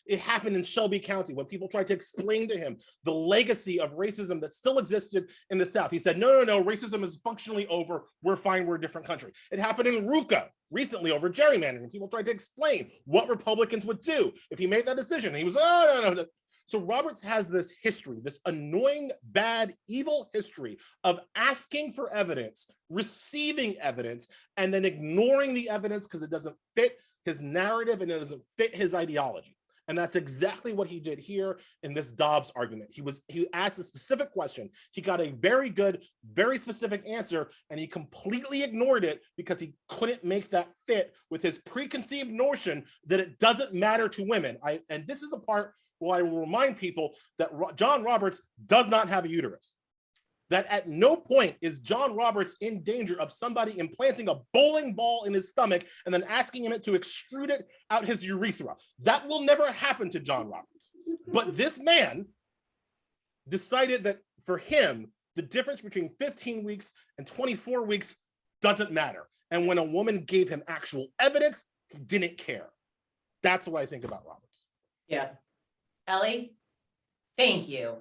It happened in Shelby County when people tried to explain to him the legacy of racism that still existed in the South. He said, no, racism is functionally over. We're fine. We're a different country. It happened in Ruka recently over gerrymandering. People tried to explain what Republicans would do if he made that decision. And he was, no. So Roberts has this history, this annoying, bad, evil history of asking for evidence, receiving evidence, and then ignoring the evidence because it doesn't fit his narrative and it doesn't fit his ideology. And that's exactly what he did here in this Dobbs argument. He asked a specific question. He got a very good, very specific answer, and he completely ignored it because he couldn't make that fit with his preconceived notion that it doesn't matter to women. And this is the part where I will remind people that John Roberts does not have a uterus. That at no point is John Roberts in danger of somebody implanting a bowling ball in his stomach and then asking him to extrude it out his urethra. That will never happen to John Roberts. But this man decided that for him, the difference between 15 weeks and 24 weeks doesn't matter. And when a woman gave him actual evidence, he didn't care. That's what I think about Roberts. Yeah. Elie, thank you.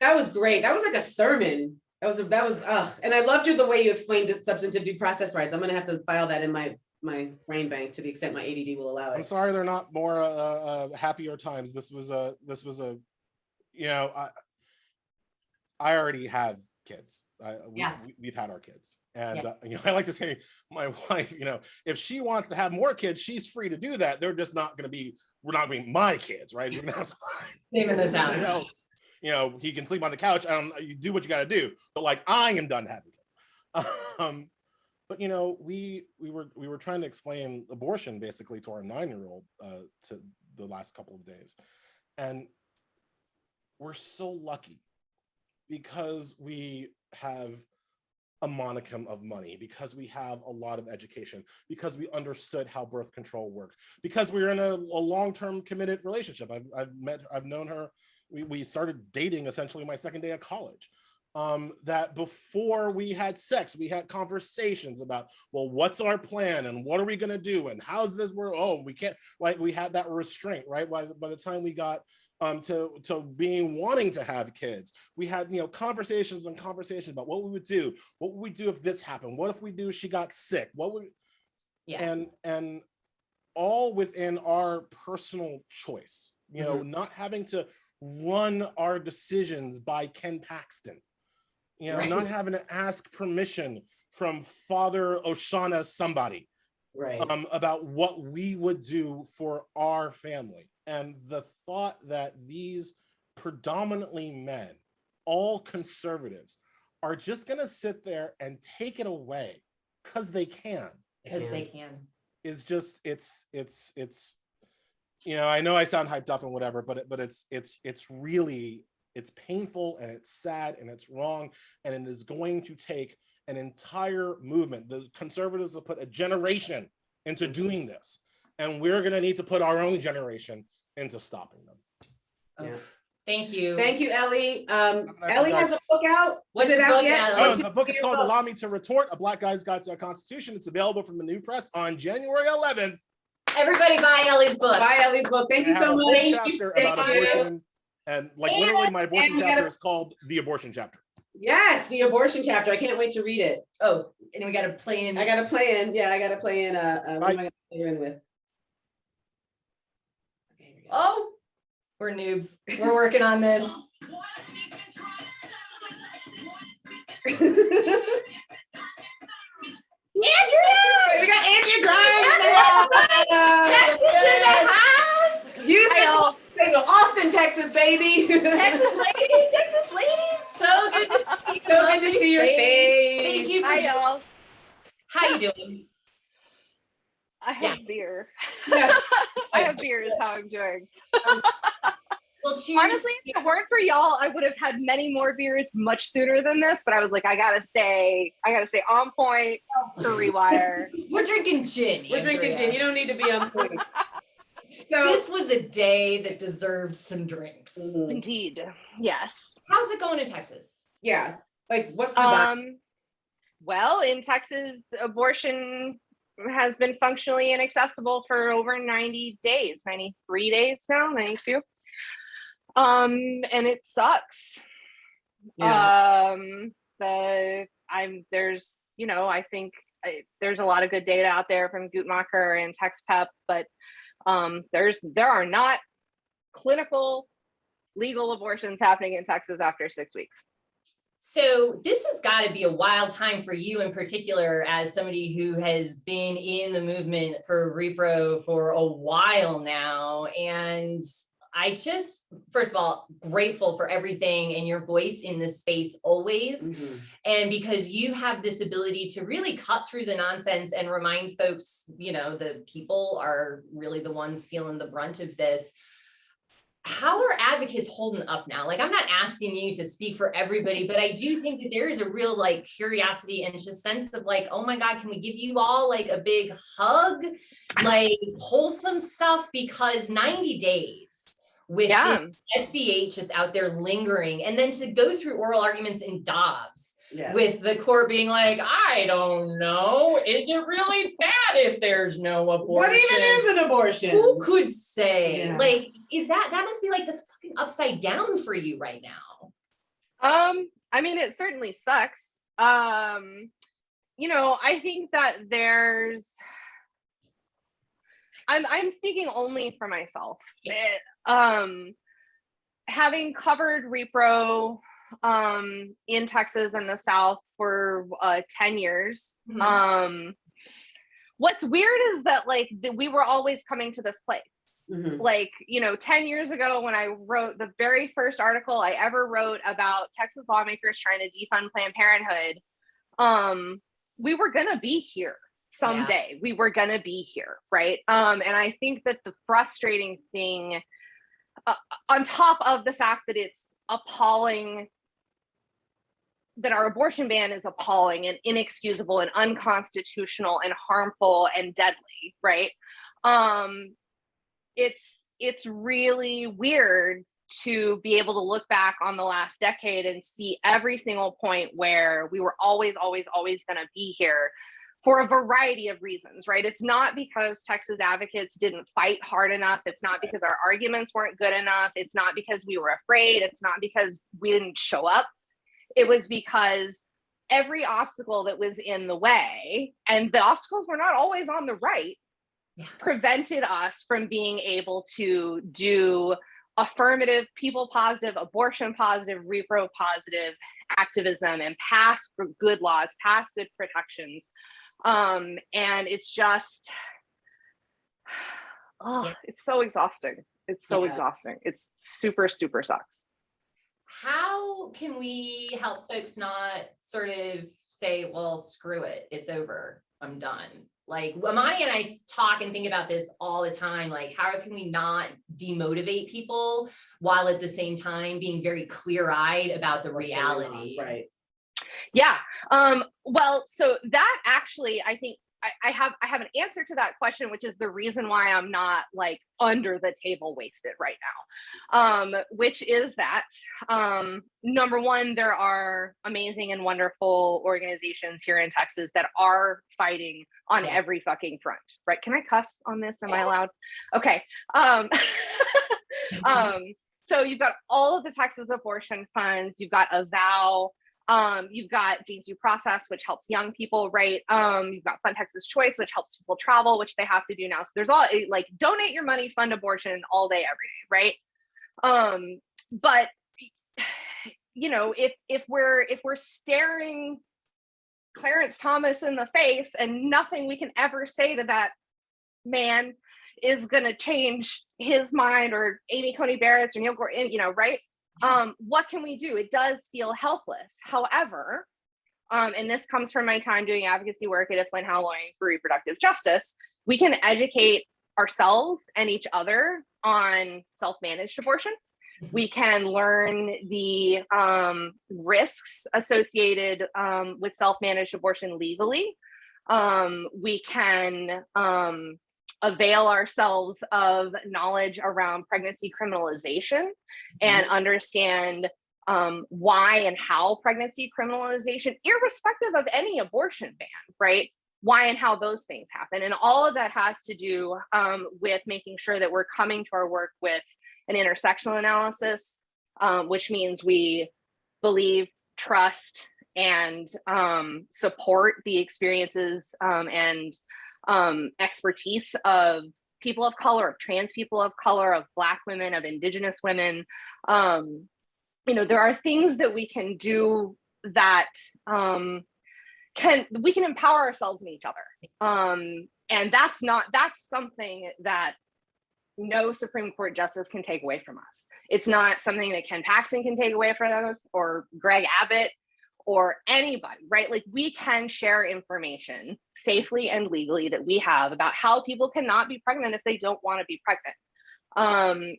That was great. That was like a sermon. That was and I loved the way you explained the substantive due process rights. I'm gonna have to file that in my brain bank to the extent my ADD will allow it. I'm sorry they're not more happier times. This was a I already have kids. We've had our kids, and I like to say my wife, if she wants to have more kids, she's free to do that. They're just not going to be. We're not going to be my kids, right? You're going to have to Same in this house. He can sleep on the couch. You do what you got to do, but like I am done having kids. But we were trying to explain abortion basically to our 9-year-old to the last couple of days, and we're so lucky because we have a monicum of money, because we have a lot of education, because we understood how birth control worked, because we were in a long-term committed relationship. I've known her. We started dating essentially my second day of college. That before we had sex, we had conversations about, well, what's our plan and what are we going to do and how's this work? Oh, we can't, like, we had that restraint, right? By the time we got to wanting to have kids, we had conversations about what we would do if this happened, what if she got sick, and all within our personal choice, not having to run our decisions by Ken Paxton, right. Not having to ask permission from Father Oshana somebody, right, about what we would do for our family. And the thought that these predominantly men, all conservatives, are just going to sit there and take it away because they can. Because they can. is just it's I know I sound hyped up and whatever, but it's really, it's painful and it's sad and it's wrong, and it is going to take an entire movement. The conservatives have put a generation into doing this, and we're going to need to put our own generation into stopping them. Yeah. Thank you. Thank you, Elie. nice Elie one, has guys. a book out. What's Is it your out book, yet? Elie? What's The book is your called book? Allow Me to Retort, A Black Guy's Guide to our Constitution. It's available from the New Press on January 11th. Everybody buy Ellie's book. Buy Elie's book. Thank you I have so a much. whole Thank you. chapter Thank about you. abortion, and literally my abortion we chapter gotta- is called The Abortion Chapter. Yes, the abortion chapter. I can't wait to read it. Oh, and we got to play in. I got to play in. Yeah, I got to play in. What am I going to play in with? Okay, here we go. Oh, we're noobs. We're working on this. Andrea! We got Andrea Grimes. Texas in the house. Houston, baby, Austin, Texas, baby. Texas ladies. So good to see you. So good to see your face. Thank you for Hi, y'all. How you doing? I have beer. Yeah. I have beer is how I'm doing. Well, cheers. Honestly, if it weren't for y'all, I would have had many more beers much sooner than this, but I was like, I gotta stay on point for Rewire. We're drinking gin. We're drinking Andrea. gin. You don't need to be on point. So, This was a day that deserved some drinks. Indeed. Yes. How's it going in Texas? yeah, like what's the vibe? Well, in Texas, abortion has been functionally inaccessible for over 90 days, 93 days now, 92. And it sucks. Yeah. I think there's a lot of good data out there from Guttmacher and TextPep, but there are not clinical legal abortions happening in Texas after 6 weeks. So this has got to be a wild time for you in particular, as somebody who has been in the movement for repro for a while now. And I just, first of all, grateful for everything and your voice in this space always. Mhm. And because you have this ability to really cut through the nonsense and remind folks, the people are really the ones feeling the brunt of this. How are advocates holding up now? Like, I'm not asking you to speak for everybody, but I do think that there is a real curiosity and just sense of oh my God, can we give you all a big hug? Hold some stuff, because 90 days with the SBH just out there lingering, and then to go through oral arguments in Dobbs. Yeah. With the court being I don't know, is it really bad if there's no abortion? What even is an abortion? Who could say? Yeah. Is that must be the fucking upside down for you right now? I mean, it certainly sucks. I think that I'm speaking only for myself. Having covered repro in Texas and the South for 10 years. Mm-hmm. What's weird is that we were always coming to this place. Mhm. 10 years ago, when I wrote the very first article I ever wrote about Texas lawmakers trying to defund Planned Parenthood, we were gonna be here someday. Yeah. We were gonna be here, right? And I think that the frustrating thing, on top of the fact that it's appalling, that our abortion ban is appalling and inexcusable and unconstitutional and harmful and deadly, right? It's really weird to be able to look back on the last decade and see every single point where we were always going to be here for a variety of reasons, right? It's not because Texas advocates didn't fight hard enough. It's not because our arguments weren't good enough. It's not because we were afraid. It's not because we didn't show up. It was because every obstacle that was in the way, and the obstacles were not always on the right, prevented us from being able to do affirmative, people positive, abortion positive, repro positive activism and pass good laws, pass good protections. And it's just, it's so exhausting. It's so exhausting. It's super, super sucks. How can we help folks not sort of say, well, screw it, it's over, I'm done. Like Imani and I talk and think about this all the time. Like, how can we not demotivate people while at the same time being very clear-eyed about the reality? Right. Yeah. Well, so that actually, I think I have an answer to that question, which is the reason why I'm not like under the table wasted right now. Which is that number one, there are amazing and wonderful organizations here in Texas that are fighting on every fucking front, right? Can I cuss on this? Am I allowed? Okay. So you've got all of the Texas abortion funds, you've got Avow, you've got Due Process, which helps young people, right? You've got Fund Texas Choice, which helps people travel, which they have to do now. So there's all like donate your money, fund abortion all day, every day, right? But you know, if we're staring Clarence Thomas in the face and nothing we can ever say to that man is going to change his mind, or Amy Coney Barrett's or Neil Gordon, you know, right? What can we do? It does feel helpless. However, and this comes from my time doing advocacy work at Flint Howling for reproductive justice, we can educate ourselves and each other on self-managed abortion. We can learn the risks associated with self-managed abortion legally. We can avail ourselves of knowledge around pregnancy criminalization and understand why and how pregnancy criminalization, irrespective of any abortion ban, right? Why and how those things happen. And all of that has to do with making sure that we're coming to our work with an intersectional analysis, which means we believe, trust, and support the experiences and expertise of people of color, of trans people of color, of Black women, of Indigenous women. You know, there are things that we can do that we can empower ourselves and each other. And that's something that no Supreme Court justice can take away from us. It's not something that Ken Paxton can take away from us, or Greg Abbott, or anybody, right? Like, we can share information safely and legally that we have about how people cannot be pregnant if they don't want to be pregnant.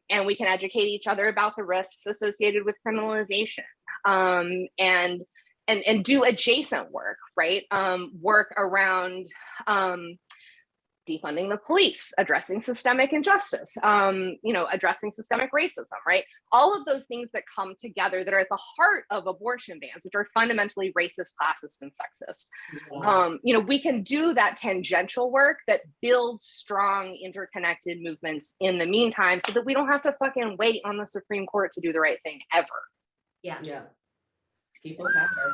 And we can educate each other about the risks associated with criminalization, and do adjacent work, right? Work around defunding the police, addressing systemic injustice, you know, addressing systemic racism, right? All of those things that come together that are at the heart of abortion bans, which are fundamentally racist, classist, and sexist. You know, we can do that tangential work that builds strong interconnected movements in the meantime, so that we don't have to fucking wait on the Supreme Court to do the right thing ever. Yeah. People power.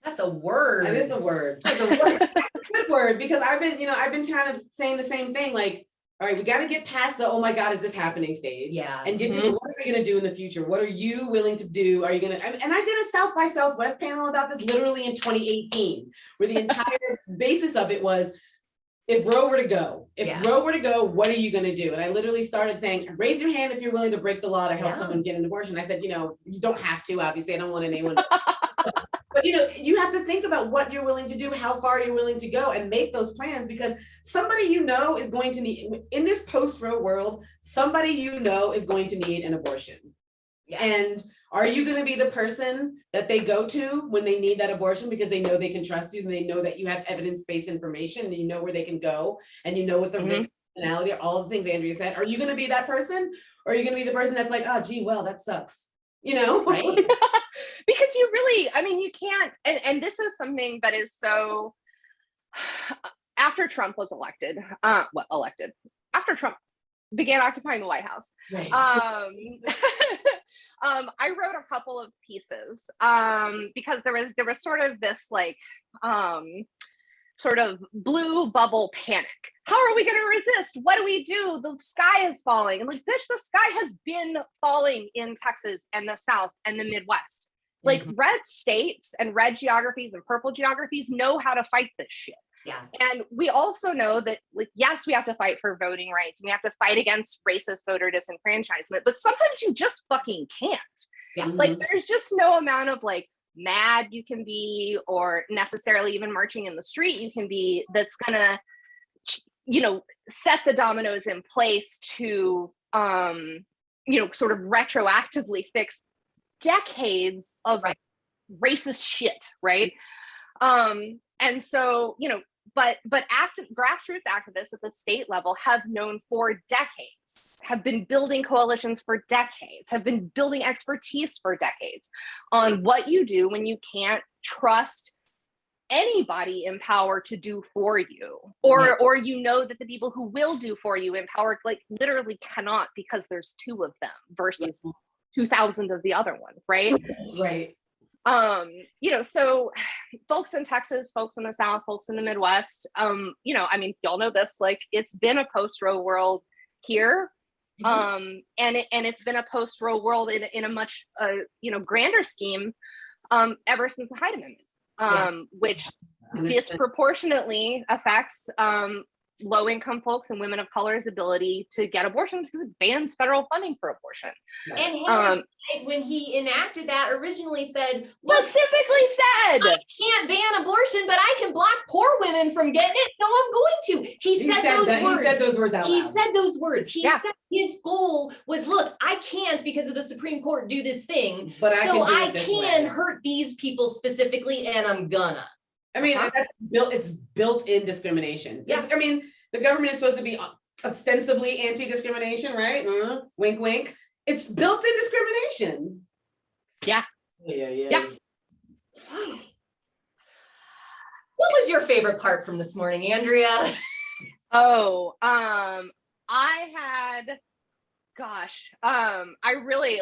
That's a word. That is a word. That's a word. Good word, because I've been kind of saying the same thing. Like, all right, we got to get past the, oh my God, is this happening stage? Yeah. And get to the, what are we going to do in the future? What are you willing to do? Are you going to, and I did a South by Southwest panel about this literally in 2018, where the entire basis of it was, if Roe were to go, what are you going to do? And I literally started saying, raise your hand if you're willing to break the law to help someone get an abortion. I said, you know, you don't have to, obviously, I don't want anyone. But you know, you have to think about what you're willing to do, how far you're willing to go, and make those plans, because somebody you know is going to need, in this post-Roe world, somebody you know is going to need an abortion. Yeah. And are you going to be the person that they go to when they need that abortion, because they know they can trust you and they know that you have evidence-based information and you know where they can go and you know what the risk finality, all of the things Andrea said? Are you going to be that person, or are you going to be the person that's like, oh gee, well, that sucks, you know? Right. Because you really, I mean, you can't, and this is something that is so, after Trump was elected, after Trump began occupying the White House, right. I wrote a couple of pieces because there was sort of this like, sort of blue bubble panic. How are we going to resist? What do we do? The sky is falling. And like, bitch, the sky has been falling in Texas and the South and the Midwest. Like, red states and red geographies and purple geographies know how to fight this shit. Yeah. And we also know that, like, yes, we have to fight for voting rights. And we have to fight against racist voter disenfranchisement, but sometimes you just fucking can't. Yeah. Like, there's just no amount of like mad you can be, or necessarily even marching in the street you can be, that's gonna, set the dominoes in place to, sort of retroactively fix decades of racist shit, right? And so, but grassroots activists at the state level have known for decades, have been building coalitions for decades, have been building expertise for decades on what you do when you can't trust anybody in power to do for you, or that the people who will do for you in power literally cannot, because there's 2 of them versus 2,000 of the other one, right? Right. So folks in Texas, folks in the South, folks in the Midwest, y'all know this, it's been a post-Roe world here. And it's been a post-Roe world in a much, grander scheme, ever since the Hyde Amendment, which disproportionately affects, low-income folks and women of color's ability to get abortions, because it bans federal funding for abortion. And Henry, when he enacted that, originally said, specifically said, I can't ban abortion, but I can block poor women from getting it. No, I'm going to. He said those words. He said those words out loud. He said those words. He said his goal was, look, I can't, because of the Supreme Court, do this thing, but I can hurt these people specifically, and I'm gonna. I mean, it's built-in discrimination. Yeah. I mean, the government is supposed to be ostensibly anti-discrimination, right? Wink, wink. It's built-in discrimination. Yeah. Yeah. What was your favorite part from this morning, Andrea? I really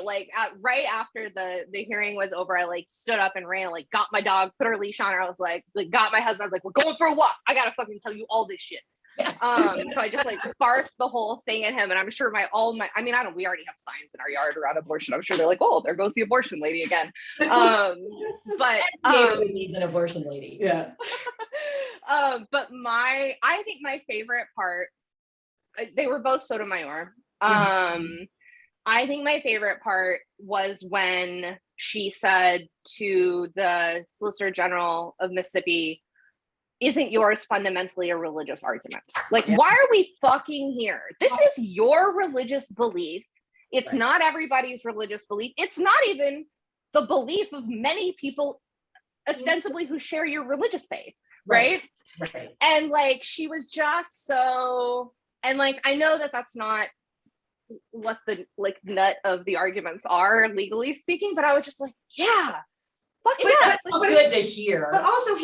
right after the hearing was over, I stood up and ran, got my dog, put her leash on her. I was got my husband. I was we're going for a walk. I gotta fucking tell you all this shit. So I just barked the whole thing at him, and I'm sure we already have signs in our yard around abortion. I'm sure they're oh, there goes the abortion lady again. But neighborhood needs an abortion lady. Yeah. But I think my favorite part, they were both Sotomayor. I think my favorite part was when she said to the Solicitor General of Mississippi, isn't yours fundamentally a religious argument? Why are we fucking here? This is your religious belief. It's not everybody's religious belief. It's not even the belief of many people ostensibly who share your religious faith, right? And she was just so, and I know that that's not what the nut of the arguments are legally speaking, but I was just fuck yeah. That's good to hear. But also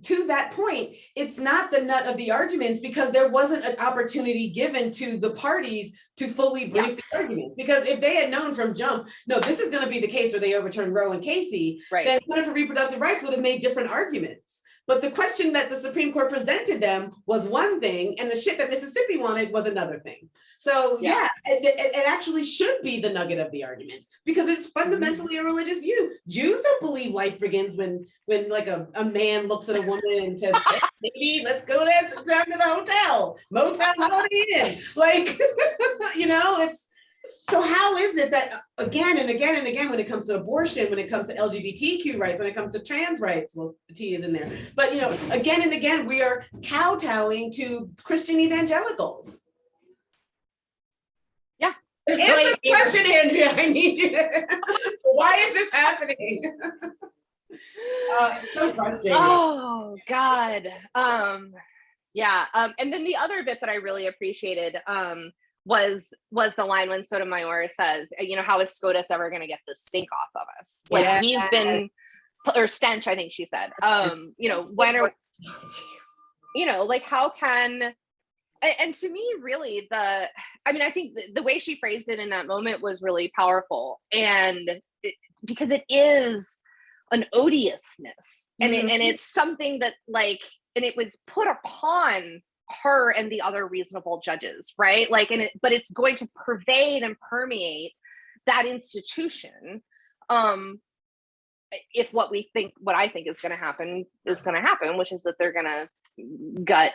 to that point, it's not the nut of the arguments, because there wasn't an opportunity given to the parties to fully brief the argument. Because if they had known from jump, no, this is going to be the case where they overturn Roe and Casey, then Center for Reproductive Rights would have made different arguments. But the question that the Supreme Court presented them was one thing, and the shit that Mississippi wanted was another thing. So it actually should be the nugget of the argument, because it's fundamentally a religious view. Jews don't believe life begins when a man looks at a woman and says, hey, baby, let's go down to the hotel, motel, Holiday Inn. It's, so how is it that again and again and again, when it comes to abortion, when it comes to LGBTQ rights, when it comes to trans rights, well, the T is in there, but again and again, we are kowtowing to Christian evangelicals. Yeah. Answer the question, Andrea. I need you to. Why is this happening? It's so frustrating. Oh God. And then the other bit that I really appreciated was the line when Sotomayor says, how is SCOTUS ever going to get the stink off of us? We've been, or stench, I think she said, when are, how can, and to me, really, I think the way she phrased it in that moment was really powerful, and because it is an odiousness, and it's something that and it was put upon her and the other reasonable judges, right? But it's going to pervade and permeate that institution. If what I think is going to happen, which is that they're going to gut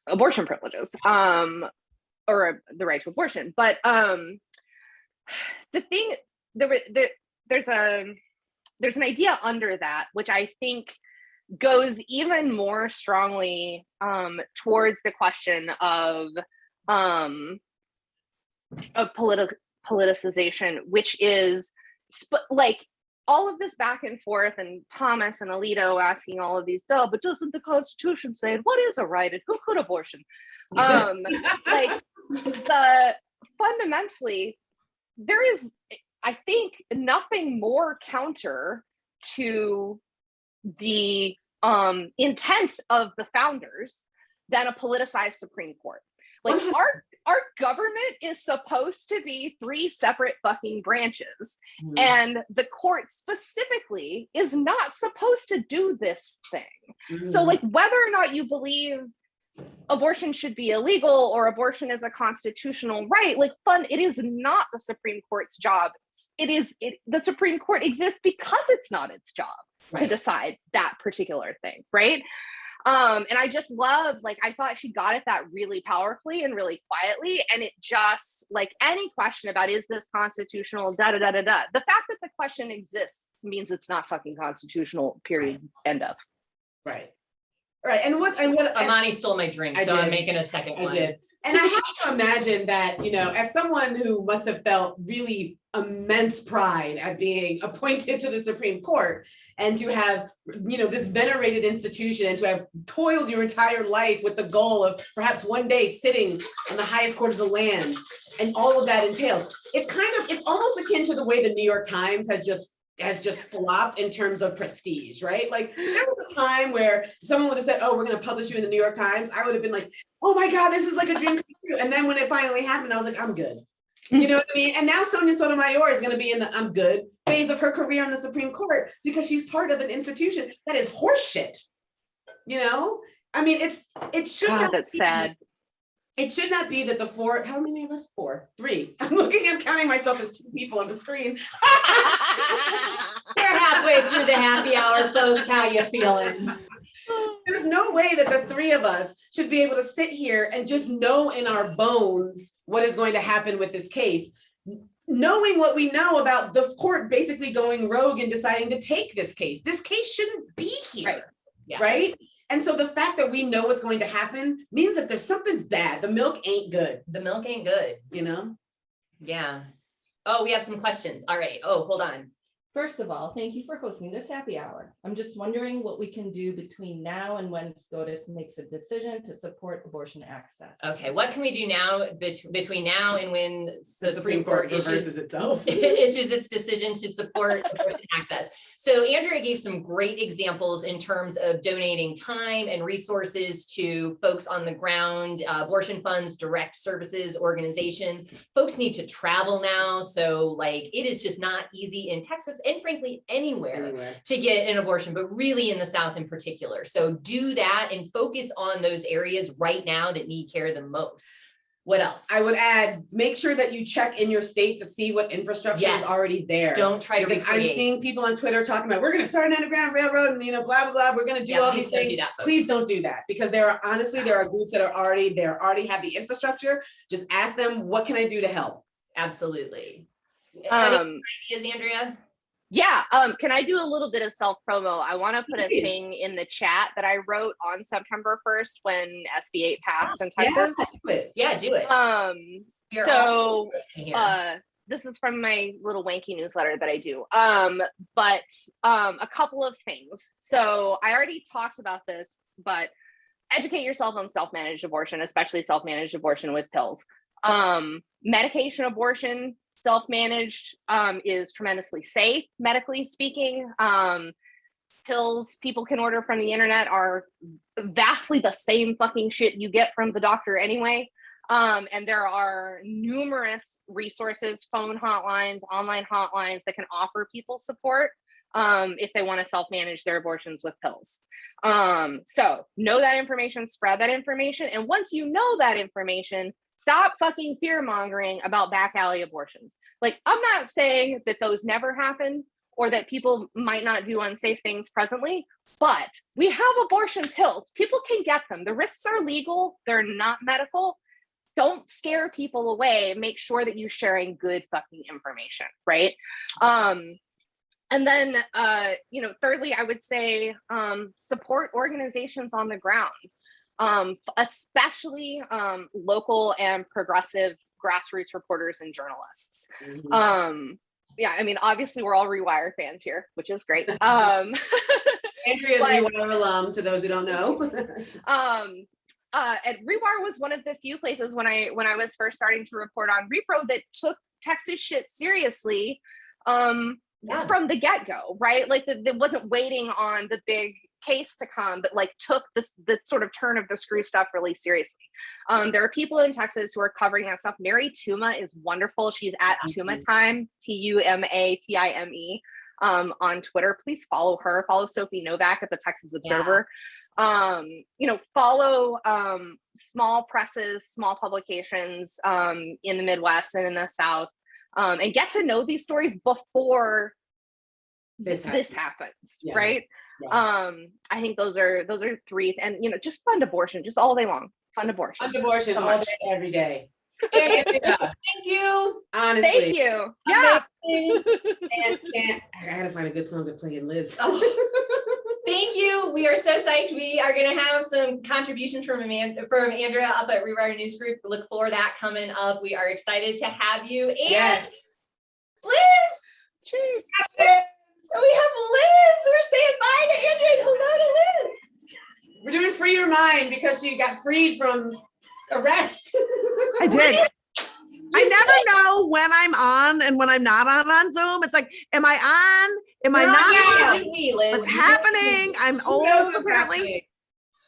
abortion privileges, or the right to abortion. But the thing, there's there's an idea under that, which I think goes even more strongly towards the question of politicization, which is like all of this back and forth, and Thomas and Alito asking all of these, but doesn't the Constitution say it? What is a right and who could abortion? Like fundamentally, there is, I think, nothing more counter to the intent of the founders than a politicized Supreme Court. Like our government is supposed to be 3 separate fucking branches, and the court specifically is not supposed to do this thing. So like, whether or not you believe abortion should be illegal or abortion is a constitutional right, like it is not the Supreme Court's job. The Supreme Court exists because it's not its job to decide that particular thing, right? And I just love, like, I thought she got at that really powerfully and really quietly. And it just, like, any question about, is this constitutional, the fact that the question exists means it's not fucking constitutional, period, end of. Right. And what Imani stole my drink, so I'm making a second one. I did. And I have to imagine that, you know, as someone who must have felt really immense pride at being appointed to the Supreme Court, and to have, you know, this venerated institution, and to have toiled your entire life with the goal of perhaps one day sitting on the highest court of the land, and all of that entails, it's almost akin to the way the New York Times has just flopped in terms of prestige, right? Like, there was a time where someone would have said, oh, we're going to publish you in the New York Times. I would have been like, oh my God, this is like a dream come true. And then when it finally happened, I was like, I'm good. You know what I mean? And now Sonia Sotomayor is going to be in the I'm good phase of her career on the Supreme Court, because she's part of an institution that is horseshit. You know? I mean, it should not that's be, sad. It should not be that the 4, how many of us? 4, 3. I'm counting myself as 2 people on the screen. We're halfway through the happy hour, folks. How you feeling? There's no way that the 3 of us should be able to sit here and just know in our bones what is going to happen with this case, knowing what we know about the court basically going rogue and deciding to take this case. This case shouldn't be here, right? Yeah. Right? And so the fact that we know what's going to happen means that there's something's bad. The milk ain't good. The milk ain't good. You know? Yeah. Oh, we have some questions. All right. Oh, hold on. First of all, thank you for hosting this happy hour. I'm just wondering what we can do between now and when SCOTUS makes a decision to support abortion access. Okay, what can we do now between now and when the Supreme Court reverses itself? issues its decision to support abortion access? So Andrea gave some great examples in terms of donating time and resources to folks on the ground, abortion funds, direct services organizations. Folks need to travel now. So like, it is just not easy in Texas and frankly anywhere to get an abortion, but really in the South in particular. So do that and focus on those areas right now that need care the most. What else? I would add, make sure that you check in your state to see what infrastructure is already there. Don't try to recreate. I'm seeing people on Twitter talking about, we're going to start an underground railroad and, you know, blah, blah, blah. We're going to do all these things. Please don't do that, because there are groups that are already have the infrastructure. Just ask them, what can I do to help? Absolutely. Any ideas, Andrea? Yeah, can I do a little bit of self-promo? I want to put a thing in the chat that I wrote on September 1st when SB 8 passed in Texas. Yeah, do it. So this is from my little wanky newsletter that I do. But a couple of things. So I already talked about this, but educate yourself on self-managed abortion, especially self-managed abortion with pills. Medication abortion, self-managed, is tremendously safe, medically speaking. Pills people can order from the internet are vastly the same fucking shit you get from the doctor anyway. And there are numerous resources, phone hotlines, online hotlines that can offer people support if they want to self-manage their abortions with pills. So know that information, spread that information. And once you know that information, stop fucking fear-mongering about back alley abortions. Like, I'm not saying that those never happen or that people might not do unsafe things presently, but we have abortion pills. People can get them. The risks are legal. They're not medical. Don't scare people away. Make sure that you're sharing good fucking information, right? And then, thirdly, I would say support organizations on the ground, especially local and progressive grassroots reporters and journalists. Yeah, I mean, obviously we're all Rewire fans here, which is great. Andrea's Rewire alum, to those who don't know. And Rewire was one of the few places when I was first starting to report on repro that took Texas shit seriously from the get-go, right? Like that wasn't waiting on the big case to come, but like took the sort of turn of the screw stuff really seriously. There are people in Texas who are covering that stuff. Mary Tuma is wonderful. She's at Tuma Time, TUMATIME, on Twitter. Please follow her. Follow Sophie Novak at the Texas Observer. Follow small presses, small publications in the Midwest and in the South, and get to know these stories before this happens, right? Yeah. I think those are three, and just fund abortion, just all day long. Fund abortion. Fund abortion all day, every day. And, thank you. Honestly. Thank you. Yeah. I gotta find a good song to play in Liz. Thank you. We are so psyched. We are going to have some contributions from Andrea up at Rewriter News Group. Look for that coming up. We are excited to have you. And yes. Liz. Cheers. So we have Liz. We're saying bye to Andrea and hello to Liz. We're doing Free Your Mind because she got freed from arrest. I did. I never know when I'm on and when I'm not on Zoom. It's like, am I on? Am I not? What's happening? I'm old, apparently.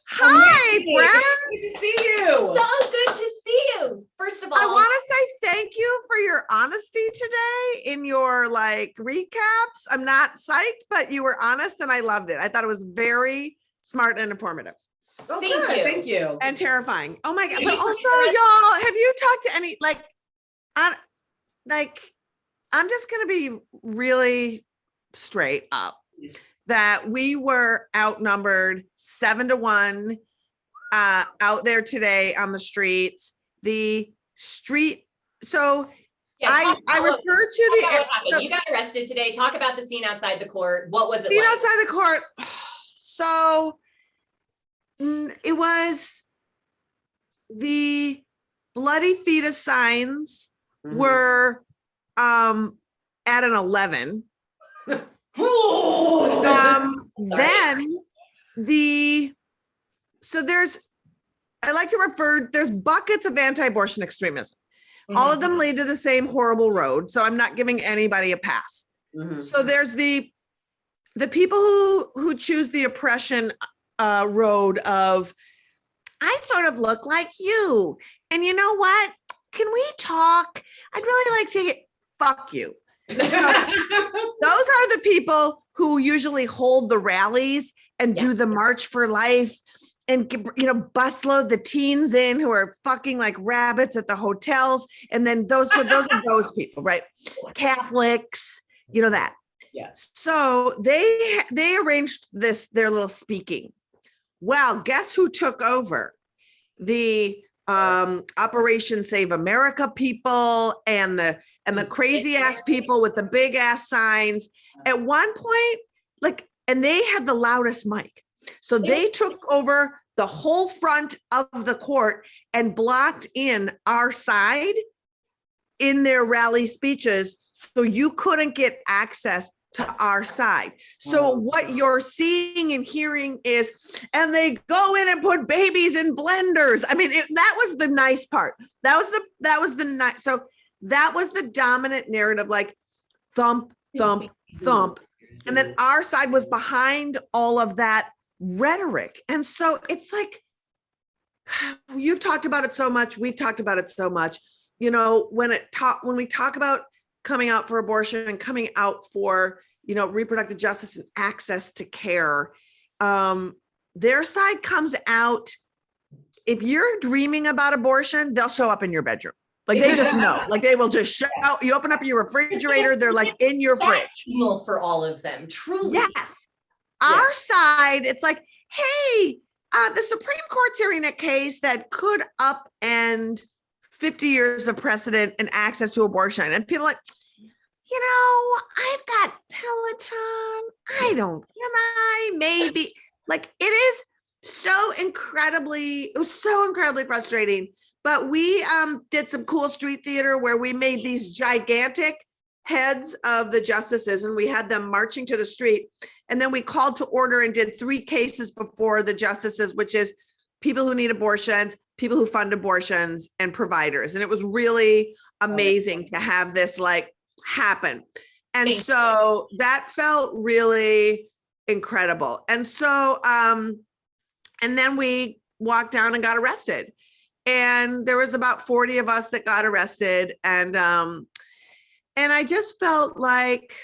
Hi, friends. Good to see you. So good to see you. First of all, I want to say thank you for your honesty today in your recaps. I'm not psyched, but you were honest and I loved it. I thought it was very smart and informative. Oh, thank you. And terrifying. Oh my God. But also, y'all, have you talked to any, I'm just going to be really straight up that we were outnumbered 7-1 out there today on the streets. So I refer to you got arrested today. Talk about the scene outside the court. What was it scene like? Outside the court. So it was the bloody fetus signs were at an 11. Then there's buckets of anti-abortion extremism. All of them lead to the same horrible road. So I'm not giving anybody a pass. So there's the people who choose the oppression road of, I sort of look like you. And you know what? Can we talk? I'd really like to fuck you. So those are the people who usually hold the rallies and do the March for Life and, busload the teens in who are fucking like rabbits at the hotels. And then those are those people, right? Catholics, that. Yes. So they arranged their little speaking. Well, guess who took over? The Operation Save America people and the crazy ass people with the big ass signs. At one point, and they had the loudest mic. So they took over the whole front of the court and blocked in our side in their rally speeches. So you couldn't get access to our side. So what you're seeing and hearing is, and they go in and put babies in blenders. I mean, that was the nice part. That was the nice. So that was the dominant narrative, thump, thump, thump. And then our side was behind all of that rhetoric. And so it's you've talked about it so much. We've talked about it so much, when we talk about coming out for abortion and coming out for, reproductive justice and access to care, their side comes out. If you're dreaming about abortion, they'll show up in your bedroom. They just know, they will just show out. You open up your refrigerator, they're in your fridge. For all of them, truly. Yes. Our side, it's hey, the Supreme Court's hearing a case that could upend 50 years of precedent and access to abortion. And people I've got Peloton. Can I maybe, like, it was so incredibly frustrating. But we did some cool street theater where we made these gigantic heads of the justices and we had them marching to the street. And then we called to order and did 3 cases before the justices, which is people who need abortions, people who fund abortions, and providers. And it was really amazing to have this like happen. And so that felt really incredible. And so, and then we walked down and got arrested. And there was about 40 of us that got arrested. And I just felt like,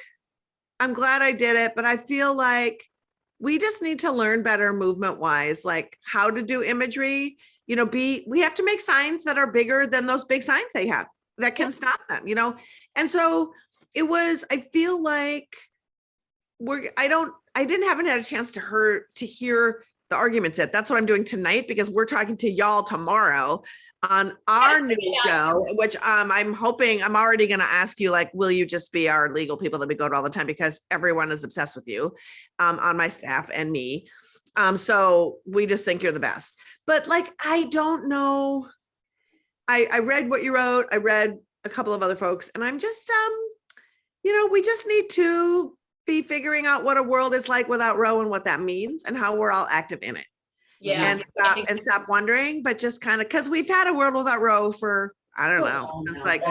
I'm glad I did it, but I feel like we just need to learn better movement wise, like how to do imagery, we have to make signs that are bigger than those big signs they have that can stop them, And so I feel like haven't had a chance to hear the arguments yet. That's what I'm doing tonight, because we're talking to y'all tomorrow on our new show, which I'm hoping I'm already going to ask you, like, will you just be our legal people that we go to all the time? Because everyone is obsessed with you on my staff and me. So we just think you're the best. But like, I don't know. I read what you wrote. I read a couple of other folks, and I'm just, we just need to be figuring out what a world is like without Roe and what that means and how we're all active in it. Yeah. And stop wondering, but just kind of, because we've had a world without Roe for, I don't know, like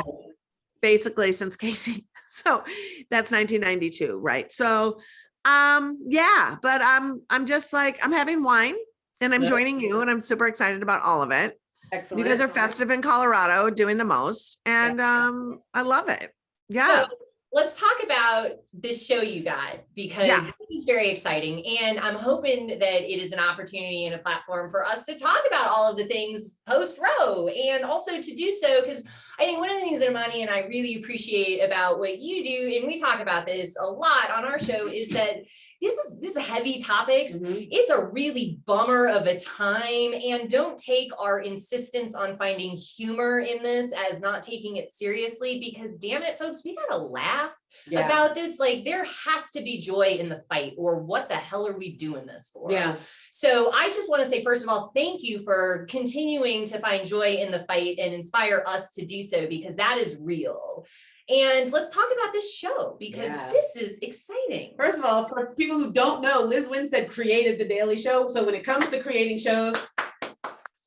basically since Casey. So that's 1992, right? So yeah, but I'm just like, I'm having wine and I'm joining you and I'm super excited about all of it. Excellent. You guys are festive in Colorado, doing the most, and I love it. Yeah. So let's talk about this show you got, because it's very exciting. And I'm hoping that it is an opportunity and a platform for us to talk about all of the things post-Roe, and also to do so, because I think one of the things that Imani and I really appreciate about what you do, and we talk about this a lot on our show, is that this is heavy topics. It's a really bummer of a time, and don't take our insistence on finding humor in this as not taking it seriously, because damn it, folks, we gotta laugh about this. Like, there has to be joy in the fight, or what the hell are we doing this for? Yeah. So I just want to say, first of all, thank you for continuing to find joy in the fight and inspire us to do so, because that is real. And let's talk about this show, because this is exciting. First of all, for people who don't know, Lizz Winstead created The Daily Show. So when it comes to creating shows,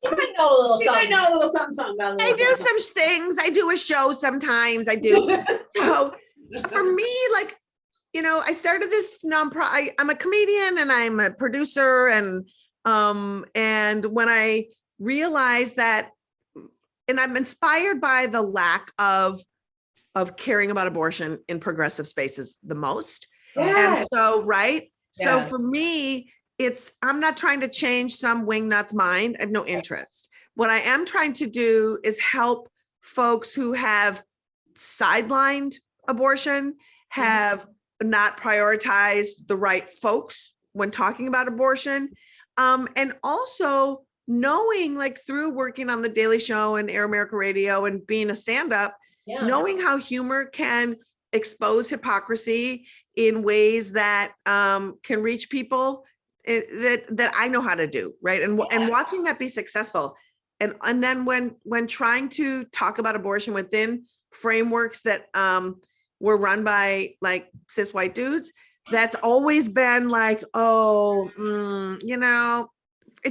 she might know a little something about it. I do some things. I do a show sometimes. I do. So for me, like, I started this nonprofit. I'm a comedian and I'm a producer. And when I realized that, and I'm inspired by the lack of caring about abortion in progressive spaces the most. And so, so for me, I'm not trying to change some wingnut's mind. I have no interest. What I am trying to do is help folks who have sidelined abortion, have not prioritized the right folks when talking about abortion. And also knowing, like, through working on The Daily Show and Air America Radio and being a stand-up, knowing how humor can expose hypocrisy in ways that can reach people that I know how to do, right? And watching that be successful. And then when trying to talk about abortion within frameworks that were run by like cis white dudes, that's always been like, it's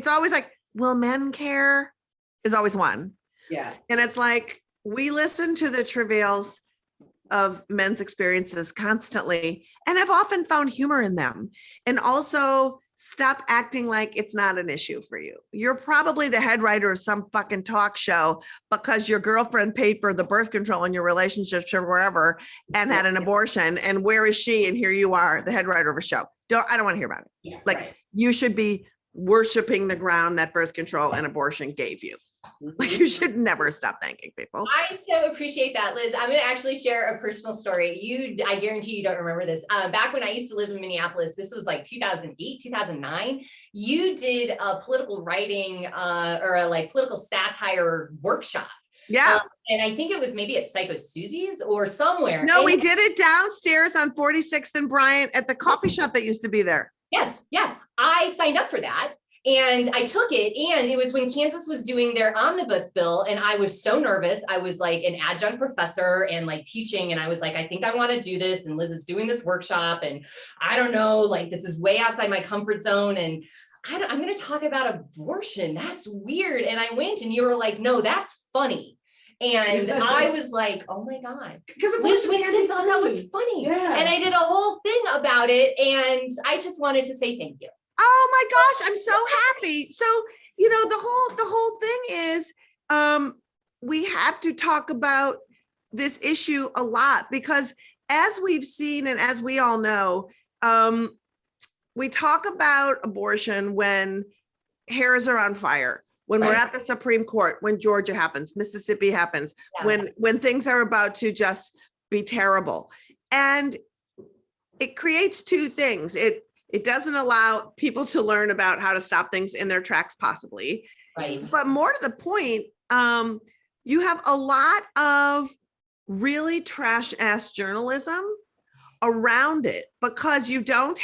always like, will men care? Is always one. Yeah. And it's like, we listen to the travails of men's experiences constantly, and I've often found humor in them. And also, stop acting like it's not an issue for you. You're probably the head writer of some fucking talk show because your girlfriend paid for the birth control in your relationships or wherever and had an abortion. And where is she? And here you are, the head writer of a show. I don't want to hear about it. You should be worshiping the ground that birth control and abortion gave you. Like, you should never stop thanking people. I so appreciate that, Liz. I'm going to actually share a personal story. I guarantee you don't remember this. Back when I used to live in Minneapolis, this was like 2008, 2009. You did a political writing or a like political satire workshop Yeah. And I think it was maybe at Psycho Susie's or somewhere. No, And we did it downstairs on 46th and Bryant at the coffee shop that used to be there. Yes, I signed up for that. And I took it, and it was when Kansas was doing their omnibus bill, and I was so nervous. I was like an adjunct professor and like teaching, and I was like, I think I want to do this, and Liz is doing this workshop, and I don't know, like this is way outside my comfort zone, and I'm going to talk about abortion. That's weird. And I went, and you were like, no, that's funny. And I was like, oh my God, Because Lizz Winstead thought that was funny. Yeah. And I did a whole thing about it, and I just wanted to say thank you. Oh my gosh, I'm so happy. So, the whole thing is, we have to talk about this issue a lot because as we've seen and as we all know, we talk about abortion when hairs are on fire, when we're at the Supreme Court, when Georgia happens, Mississippi happens, when things are about to just be terrible. And it creates two things. It doesn't allow people to learn about how to stop things in their tracks, possibly. Right. But more to the point, you have a lot of really trash ass journalism around it because you don't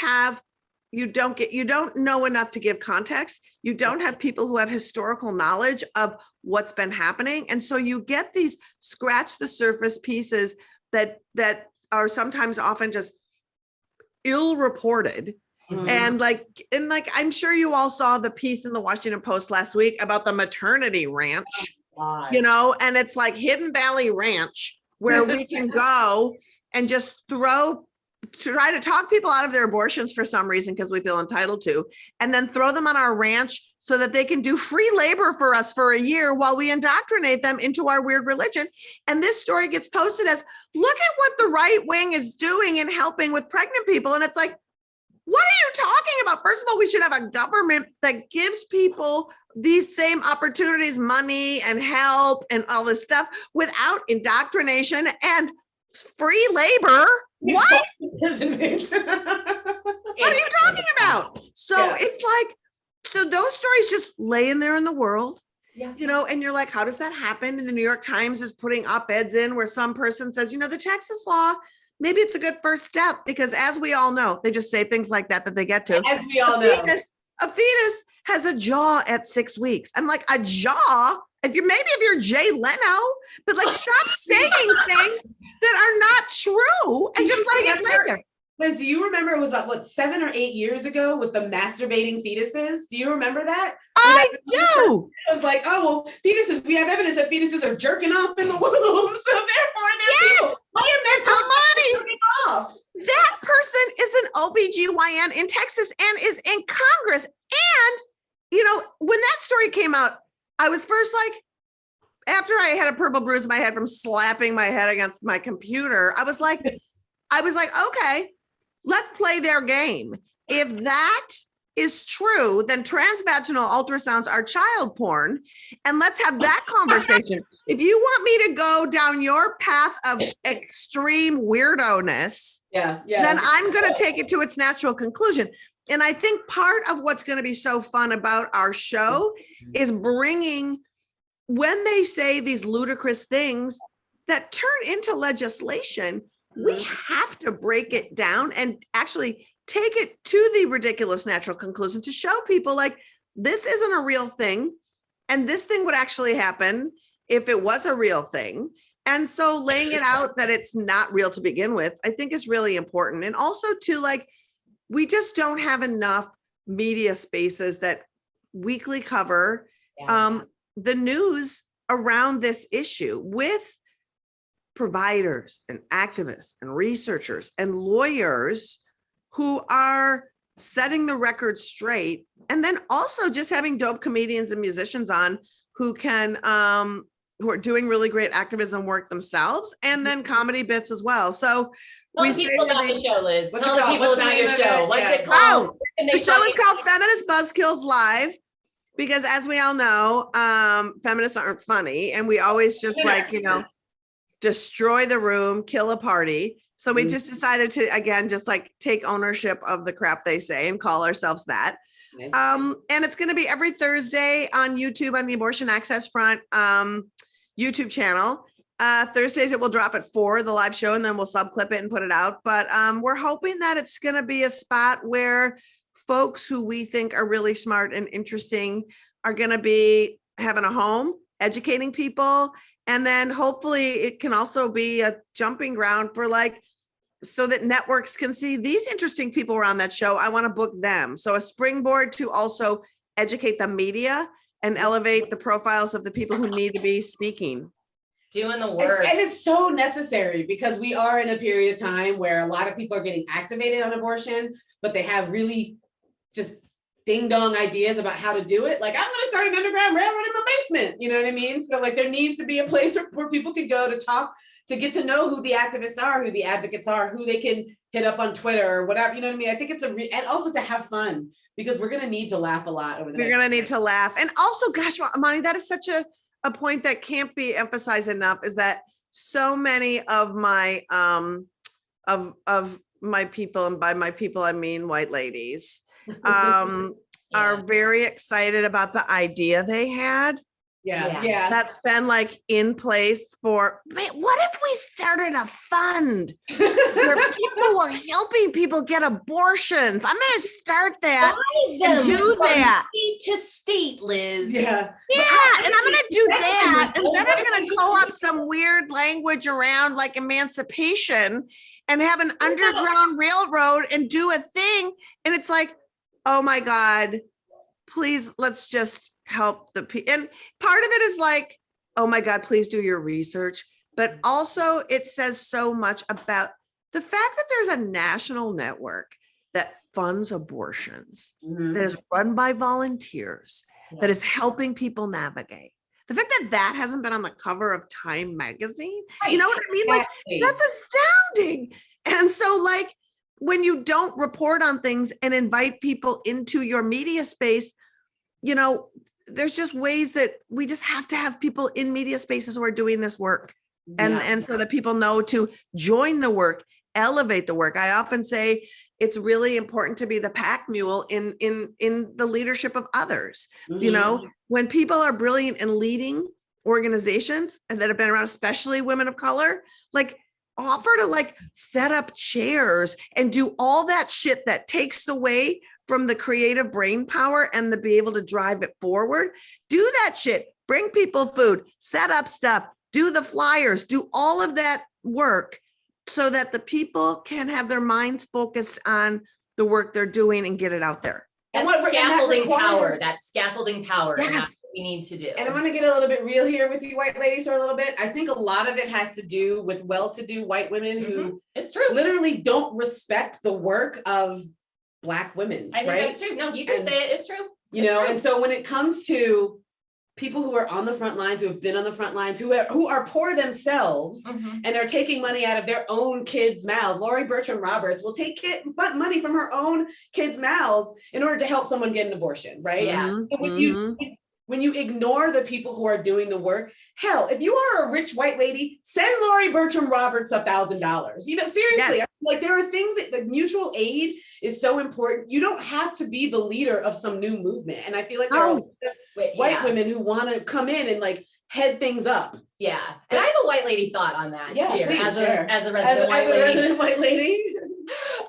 know enough to give context. You don't have people who have historical knowledge of what's been happening. And so you get these scratch the surface pieces that are sometimes often just ill-reported. Mhm. And like, I'm sure you all saw the piece in the Washington Post last week about the maternity ranch, and it's like Hidden Valley Ranch where we can go and just try to talk people out of their abortions for some reason because we feel entitled to, and then throw them on our ranch so that they can do free labor for us for a year while we indoctrinate them into our weird religion. And this story gets posted as, look at what the right wing is doing and helping with pregnant people. And it's like, what are you talking about? First of all, we should have a government that gives people these same opportunities, money and help and all this stuff without indoctrination and free labor. What? What are you talking about? So it's like, so those stories just laying there in the world, and you're like, how does that happen? And the New York Times is putting op-eds in where some person says, the Texas law, maybe it's a good first step because as we all know, they just say things like that they get to. As we all know. A fetus has a jaw at 6 weeks. I'm like, a jaw? If you're Jay Leno, but like stop saying things that are not true and just letting it lay there. Liz, do you remember it was about 7 or 8 years ago with the masturbating fetuses? Do you remember that? I do. It was like, oh, well, fetuses, we have evidence that fetuses are jerking off in the womb. So therefore, they're jerking off. That person is an OBGYN in Texas and is in Congress. And, when that story came out, I was first like, after I had a purple bruise in my head from slapping my head against my computer, I was like, okay, let's play their game. If that is true, then transvaginal ultrasounds are child porn. And let's have that conversation. If you want me to go down your path of extreme weirdo-ness, then I'm going to take it to its natural conclusion. And I think part of what's going to be so fun about our show is bringing, when they say these ludicrous things that turn into legislation, we have to break it down and actually take it to the ridiculous natural conclusion to show people like this isn't a real thing. And this thing would actually happen if it was a real thing. And so laying it out that it's not real to begin with, I think is really important. And also to we just don't have enough media spaces that weekly cover the news around this issue with providers and activists and researchers and lawyers who are setting the record straight. And then also just having dope comedians and musicians on who can, who are doing really great activism work themselves, and then comedy bits as well. So Tell the people about the show, Liz. What's Tell it the called? people What's the about name your of show. it? What's Yeah. it called? Where can they the show find is it? called Feminist Buzzkills Live because, as we all know, feminists aren't funny, and we always just destroy the room, kill a party. So we just decided to, again, just take ownership of the crap they say and call ourselves that. Nice. And it's going to be every Thursday on YouTube on the Abortion Access Front. YouTube channel. Thursdays it will drop at 4, the live show, and then we'll subclip it and put it out. But we're hoping that it's going to be a spot where folks who we think are really smart and interesting are going to be having a home, educating people. And then hopefully it can also be a jumping ground for like, so that networks can see these interesting people were on that show. I want to book them. So a springboard to also educate the media and elevate the profiles of the people who need to be speaking. Doing the work. And it's so necessary because we are in a period of time where a lot of people are getting activated on abortion, but they have really just ding dong ideas about how to do it. Like, I'm going to start an underground railroad in my basement. You know what I mean? So like there needs to be a place where people can go to talk, to get to know who the activists are, who the advocates are, who they can hit up on Twitter or whatever. You know what I mean? I think it's and also to have fun, because we're going to need to laugh a lot over the We're going to need to laugh. And also, gosh, Imani, that is such a point that can't be emphasized enough, is that so many of my of my people, and by my people I mean white ladies, are very excited about the idea they had. Yeah. That's been like in place for, man, what if we started a fund where people were helping people get abortions? I'm going to start that and do that. State to state, Liz. Yeah. Yeah, and I'm going to do that. And then I'm going to co-op some weird language around like emancipation and have an underground railroad and do a thing. And it's like, oh my God, please, let's just help the people. And part of it is like, oh my God, please do your research. But also it says so much about the fact that there's a national network that funds abortions, that is run by volunteers, that is helping people navigate. The fact that that hasn't been on the cover of Time magazine, you know what I mean? Like, that's astounding. And so like, when you don't report on things and invite people into your media space, you know, there's just ways that we just have to have people in media spaces who are doing this work. And so that people know to join the work, elevate the work. I often say it's really important to be the pack mule in the leadership of others. You know, when people are brilliant in leading organizations and that have been around, especially women of color, like offer to like set up chairs and do all that shit that takes away from the creative brain power and to be able to drive it forward. Do that shit, bring people food, set up stuff, do the flyers, do all of that work so that the people can have their minds focused on the work they're doing and get it out there. That's scaffolding power. Yes. And that's what we need to do. And I want to get a little bit real here with you white ladies for a little bit. I think a lot of it has to do with well-to-do white women who it's true, literally don't respect the work of Black women. I think that's true. No, you can say it. It's true. You know, and so when it comes to people who are on the front lines, who have been on the front lines, who are poor themselves and are taking money out of their own kids' mouths. Lori Bertram Roberts will take money from her own kids' mouths in order to help someone get an abortion, right? Yeah. So when you ignore the people who are doing the work, hell, if you are a rich white lady, send Lori Bertram Roberts $1,000. You know, seriously, like there are things that the mutual aid is so important. You don't have to be the leader of some new movement. And I feel like there are white women who want to come in and like head things up. Yeah. And I have a white lady thought on that too, please, as a resident white lady.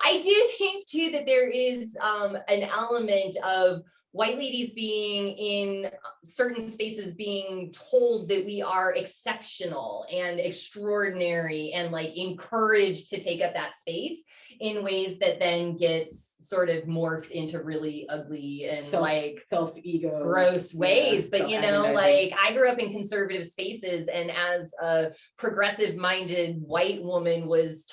I do think too that there is an element of white ladies being in certain spaces being told that we are exceptional and extraordinary and like encouraged to take up that space in ways that then gets sort of morphed into really ugly and self-ego gross ways. But you know, like I grew up in conservative spaces, and as a progressive minded white woman was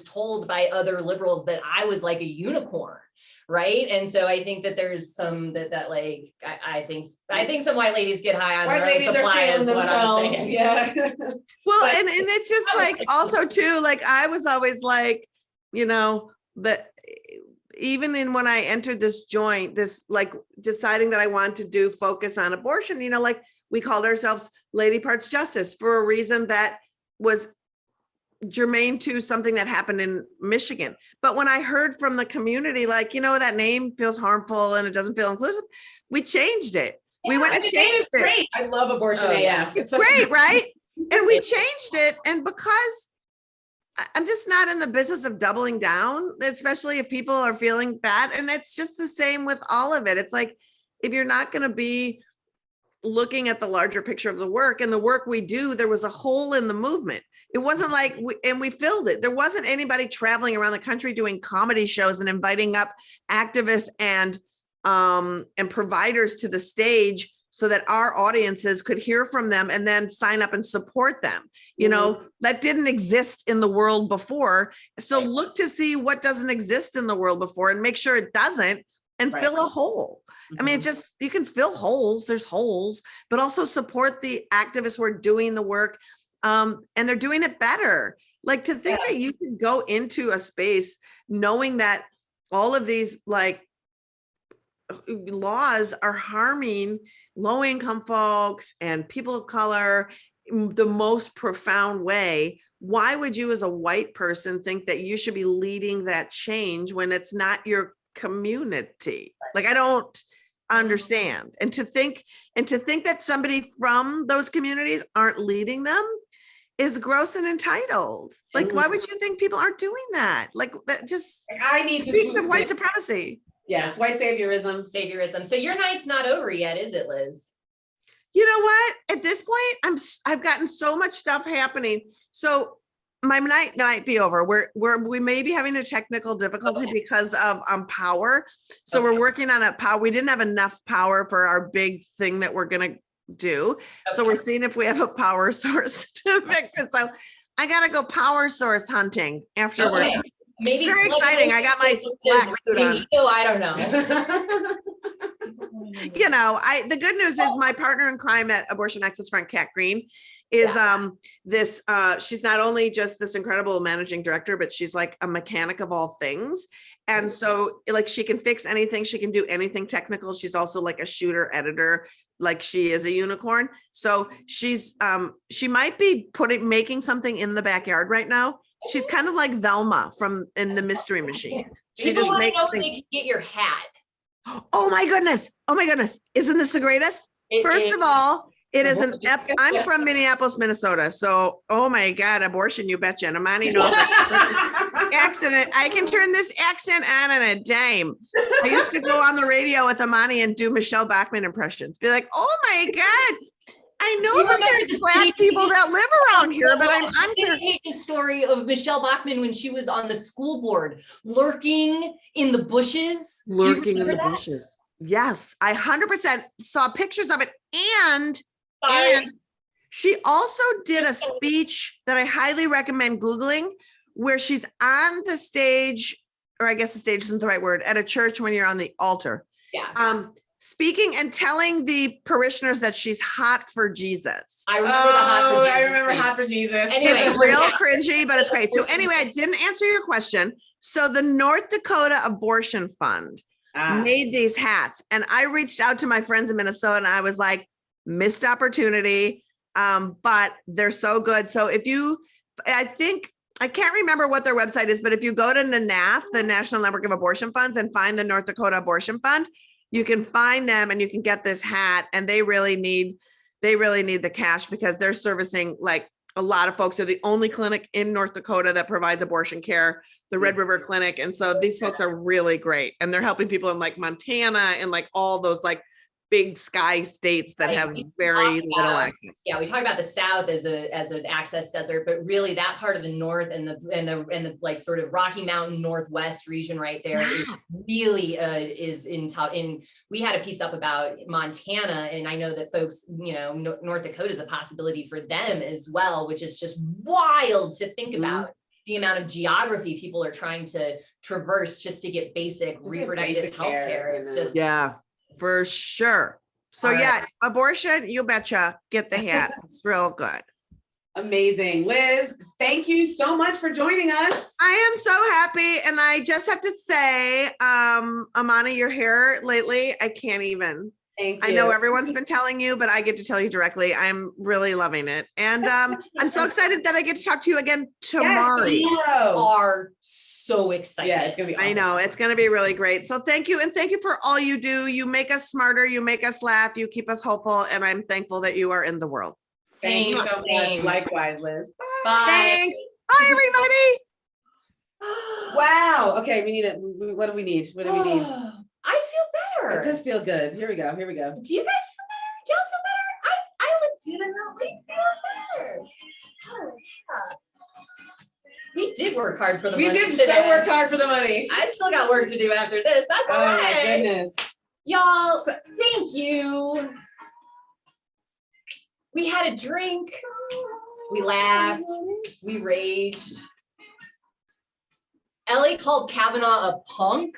told by other liberals that I was like a unicorn. Right. And so I think that there's some that like, I think some white ladies get high on white their own supply is what I'm saying. Yeah. Well, and it's just like also too, like I was always like, you know, that even in when I entered this joint, this like deciding that I wanted to do focus on abortion, you know, like we called ourselves Lady Parts Justice for a reason that was germane to something that happened in Michigan. But when I heard from the community, like, you know, that name feels harmful and it doesn't feel inclusive, we changed it. We went I and think it is changed it. great. I love abortion Oh, yeah. AF. It's great, right? And we changed it. And because I'm just not in the business of doubling down, especially if people are feeling bad. And it's just the same with all of it. It's like, if you're not going to be looking at the larger picture of the work and the work we do, there was a hole in the movement. It wasn't like, we filled it. There wasn't anybody traveling around the country doing comedy shows and inviting up activists and providers to the stage so that our audiences could hear from them and then sign up and support them. You know, that didn't exist in the world before. So look to see what doesn't exist in the world before and make sure it doesn't, and fill a hole. I mean, it just, you can fill holes, there's holes, but also support the activists who are doing the work. And they're doing it better. Like, to think that you can go into a space knowing that all of these like laws are harming low-income folks and people of color the most profound way. Why would you as a white person think that you should be leading that change when it's not your community? Like, I don't understand. And to think that somebody from those communities aren't leading them is gross and entitled. Like, why would you think people aren't doing that? Like, that just I need to speaks of white supremacy. Yeah, it's white saviorism. So your night's not over yet, is it, Liz? You know what? At this point, I've gotten so much stuff happening. So my night might be over. We may be having a technical difficulty because of power. So we're working on a power. We didn't have enough power for our big thing that we're gonna do. So we're seeing if we have a power source to fix it. So I gotta go power source hunting afterwards. Okay. Maybe it's very exciting. I got my black suit on. I don't know. You know, the good news is my partner in crime at Abortion Access Front, Kat Green, is she's not only just this incredible managing director, but she's like a mechanic of all things. And so like, she can fix anything, she can do anything technical. She's also like a shooter editor, like she is a unicorn. So she's she might be making something in the backyard right now. She's kind of like Velma in the Mystery Machine. She People just want to makes know if things. they can get your hat. Oh my goodness. Isn't this the greatest? First of all, it is I'm from Minneapolis, Minnesota. So, oh my God, abortion, you betcha. And Imani knows accent. I can turn this accent on a dime. I used to go on the radio with Imani and do Michelle Bachmann impressions. Be like, oh my God, I know that there's Black people that live around here, but I'm going to hate the story of Michelle Bachmann when she was on the school board, lurking in the bushes. Lurking in the bushes. Yes, I 100% saw pictures of it. And she also did a speech that I highly recommend Googling, where she's on the stage, or I guess the stage isn't the right word, at a church when you're on the altar. Yeah. Speaking and telling the parishioners that she's hot for Jesus. I remember the hot for Jesus. I remember hot for Jesus. Anyway, It's real cringy, but it's great. So anyway, I didn't answer your question. So the North Dakota Abortion Fund made these hats, and I reached out to my friends in Minnesota and I was like, missed opportunity, but they're so good. So I can't remember what their website is, but if you go to NANAF, the National Network of Abortion Funds, and find the North Dakota Abortion Fund, you can find them and you can get this hat. And they really need the cash because they're servicing like a lot of folks. They're the only clinic in North Dakota that provides abortion care, the Red River Clinic. And so these folks are really great. And they're helping people in like Montana and like all those like big sky states that have very little access. Yeah, we talk about the South as an access desert, but really that part of the North and the like sort of Rocky Mountain Northwest region right there is really is in top. We had a piece up about Montana, and I know that folks, you know, North Dakota is a possibility for them as well, which is just wild to think about. The amount of geography people are trying to traverse just to get basic reproductive health care. It's just for sure. So abortion, you betcha, get the hat. It's real good. Amazing. Liz, thank you so much for joining us. I am so happy. And I just have to say, Imani, your hair lately, I can't even. Thank you. I know everyone's been telling you, but I get to tell you directly. I'm really loving it. And I'm so excited that I get to talk to you again tomorrow. Yes, are so excited. Yeah, it's gonna be awesome. I know it's going to be really great. So thank you. And thank you for all you do. You make us smarter. You make us laugh. You keep us hopeful. And I'm thankful that you are in the world. Thank you Same, so much. same. Likewise, Liz. Bye. Thanks. Bye, everybody. Wow. Okay, we need it. What do we need? What do we need? I feel better. It does feel good. Here we go. Here we go. Do you guys feel better? Do y'all feel better? I legitimately feel better. Oh, yeah. We did work hard for the We money did today. so work hard for the money. I still got work to do after this. That's all Oh my right. goodness. Y'all, thank you. We had a drink. We laughed. We raged. Elie called Kavanaugh a punk.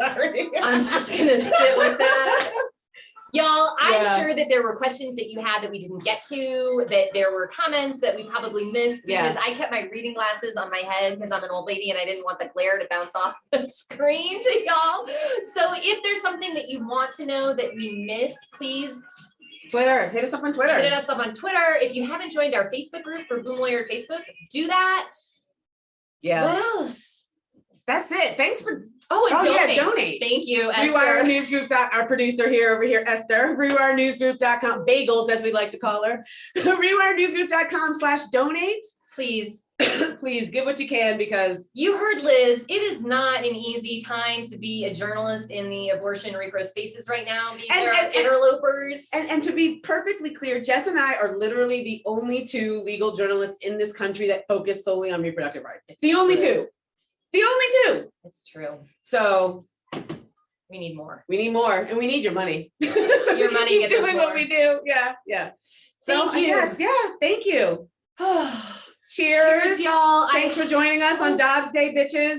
Sorry. I'm just gonna sit with that. Y'all, I'm Yeah. sure that there were questions that you had that we didn't get to, that there were comments that we probably missed because I kept my reading glasses on my head because I'm an old lady and I didn't want the glare to bounce off the screen to y'all. So if there's something that you want to know that we missed, please Twitter. Hit us up on Twitter. hit us up on Twitter. If you haven't joined our Facebook group for Boom Lawyer Facebook, do that. Yeah. What else? That's it. Thanks for. Oh, and donate. Yeah, donate. Thank you, Rewire Esther. Newsgroup. Our producer here over here, Esther. RewireNewsGroup.com. Bagels, as we like to call her. RewireNewsGroup.com/donate. Please. Please give what you can because You heard Liz, it is not an easy time to be a journalist in the abortion repro spaces right now. There are interlopers. and to be perfectly clear, Jess and I are literally the only two legal journalists in this country that focus solely on reproductive rights. It's the only two. The only two. It's true. So We need more. we need more and we need your money. So Your we can money keep gets us doing what more. we do. Yeah, yeah. So Thank you. yes, yeah, thank you. Cheers. Cheers, y'all. Thanks for joining us on Dobbs Day, bitches.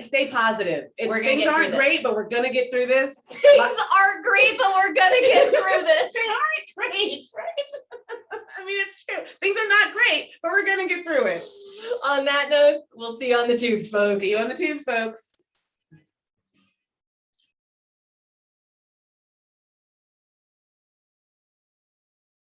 Stay positive. We're gonna Things get aren't through great, this. but we're gonna get through this. Things aren't great, but we're gonna get through this. They aren't great, right? I mean, it's true. Things are not great, but we're gonna get through it. On that note, we'll see you on the tubes, folks. See you on the tubes, folks.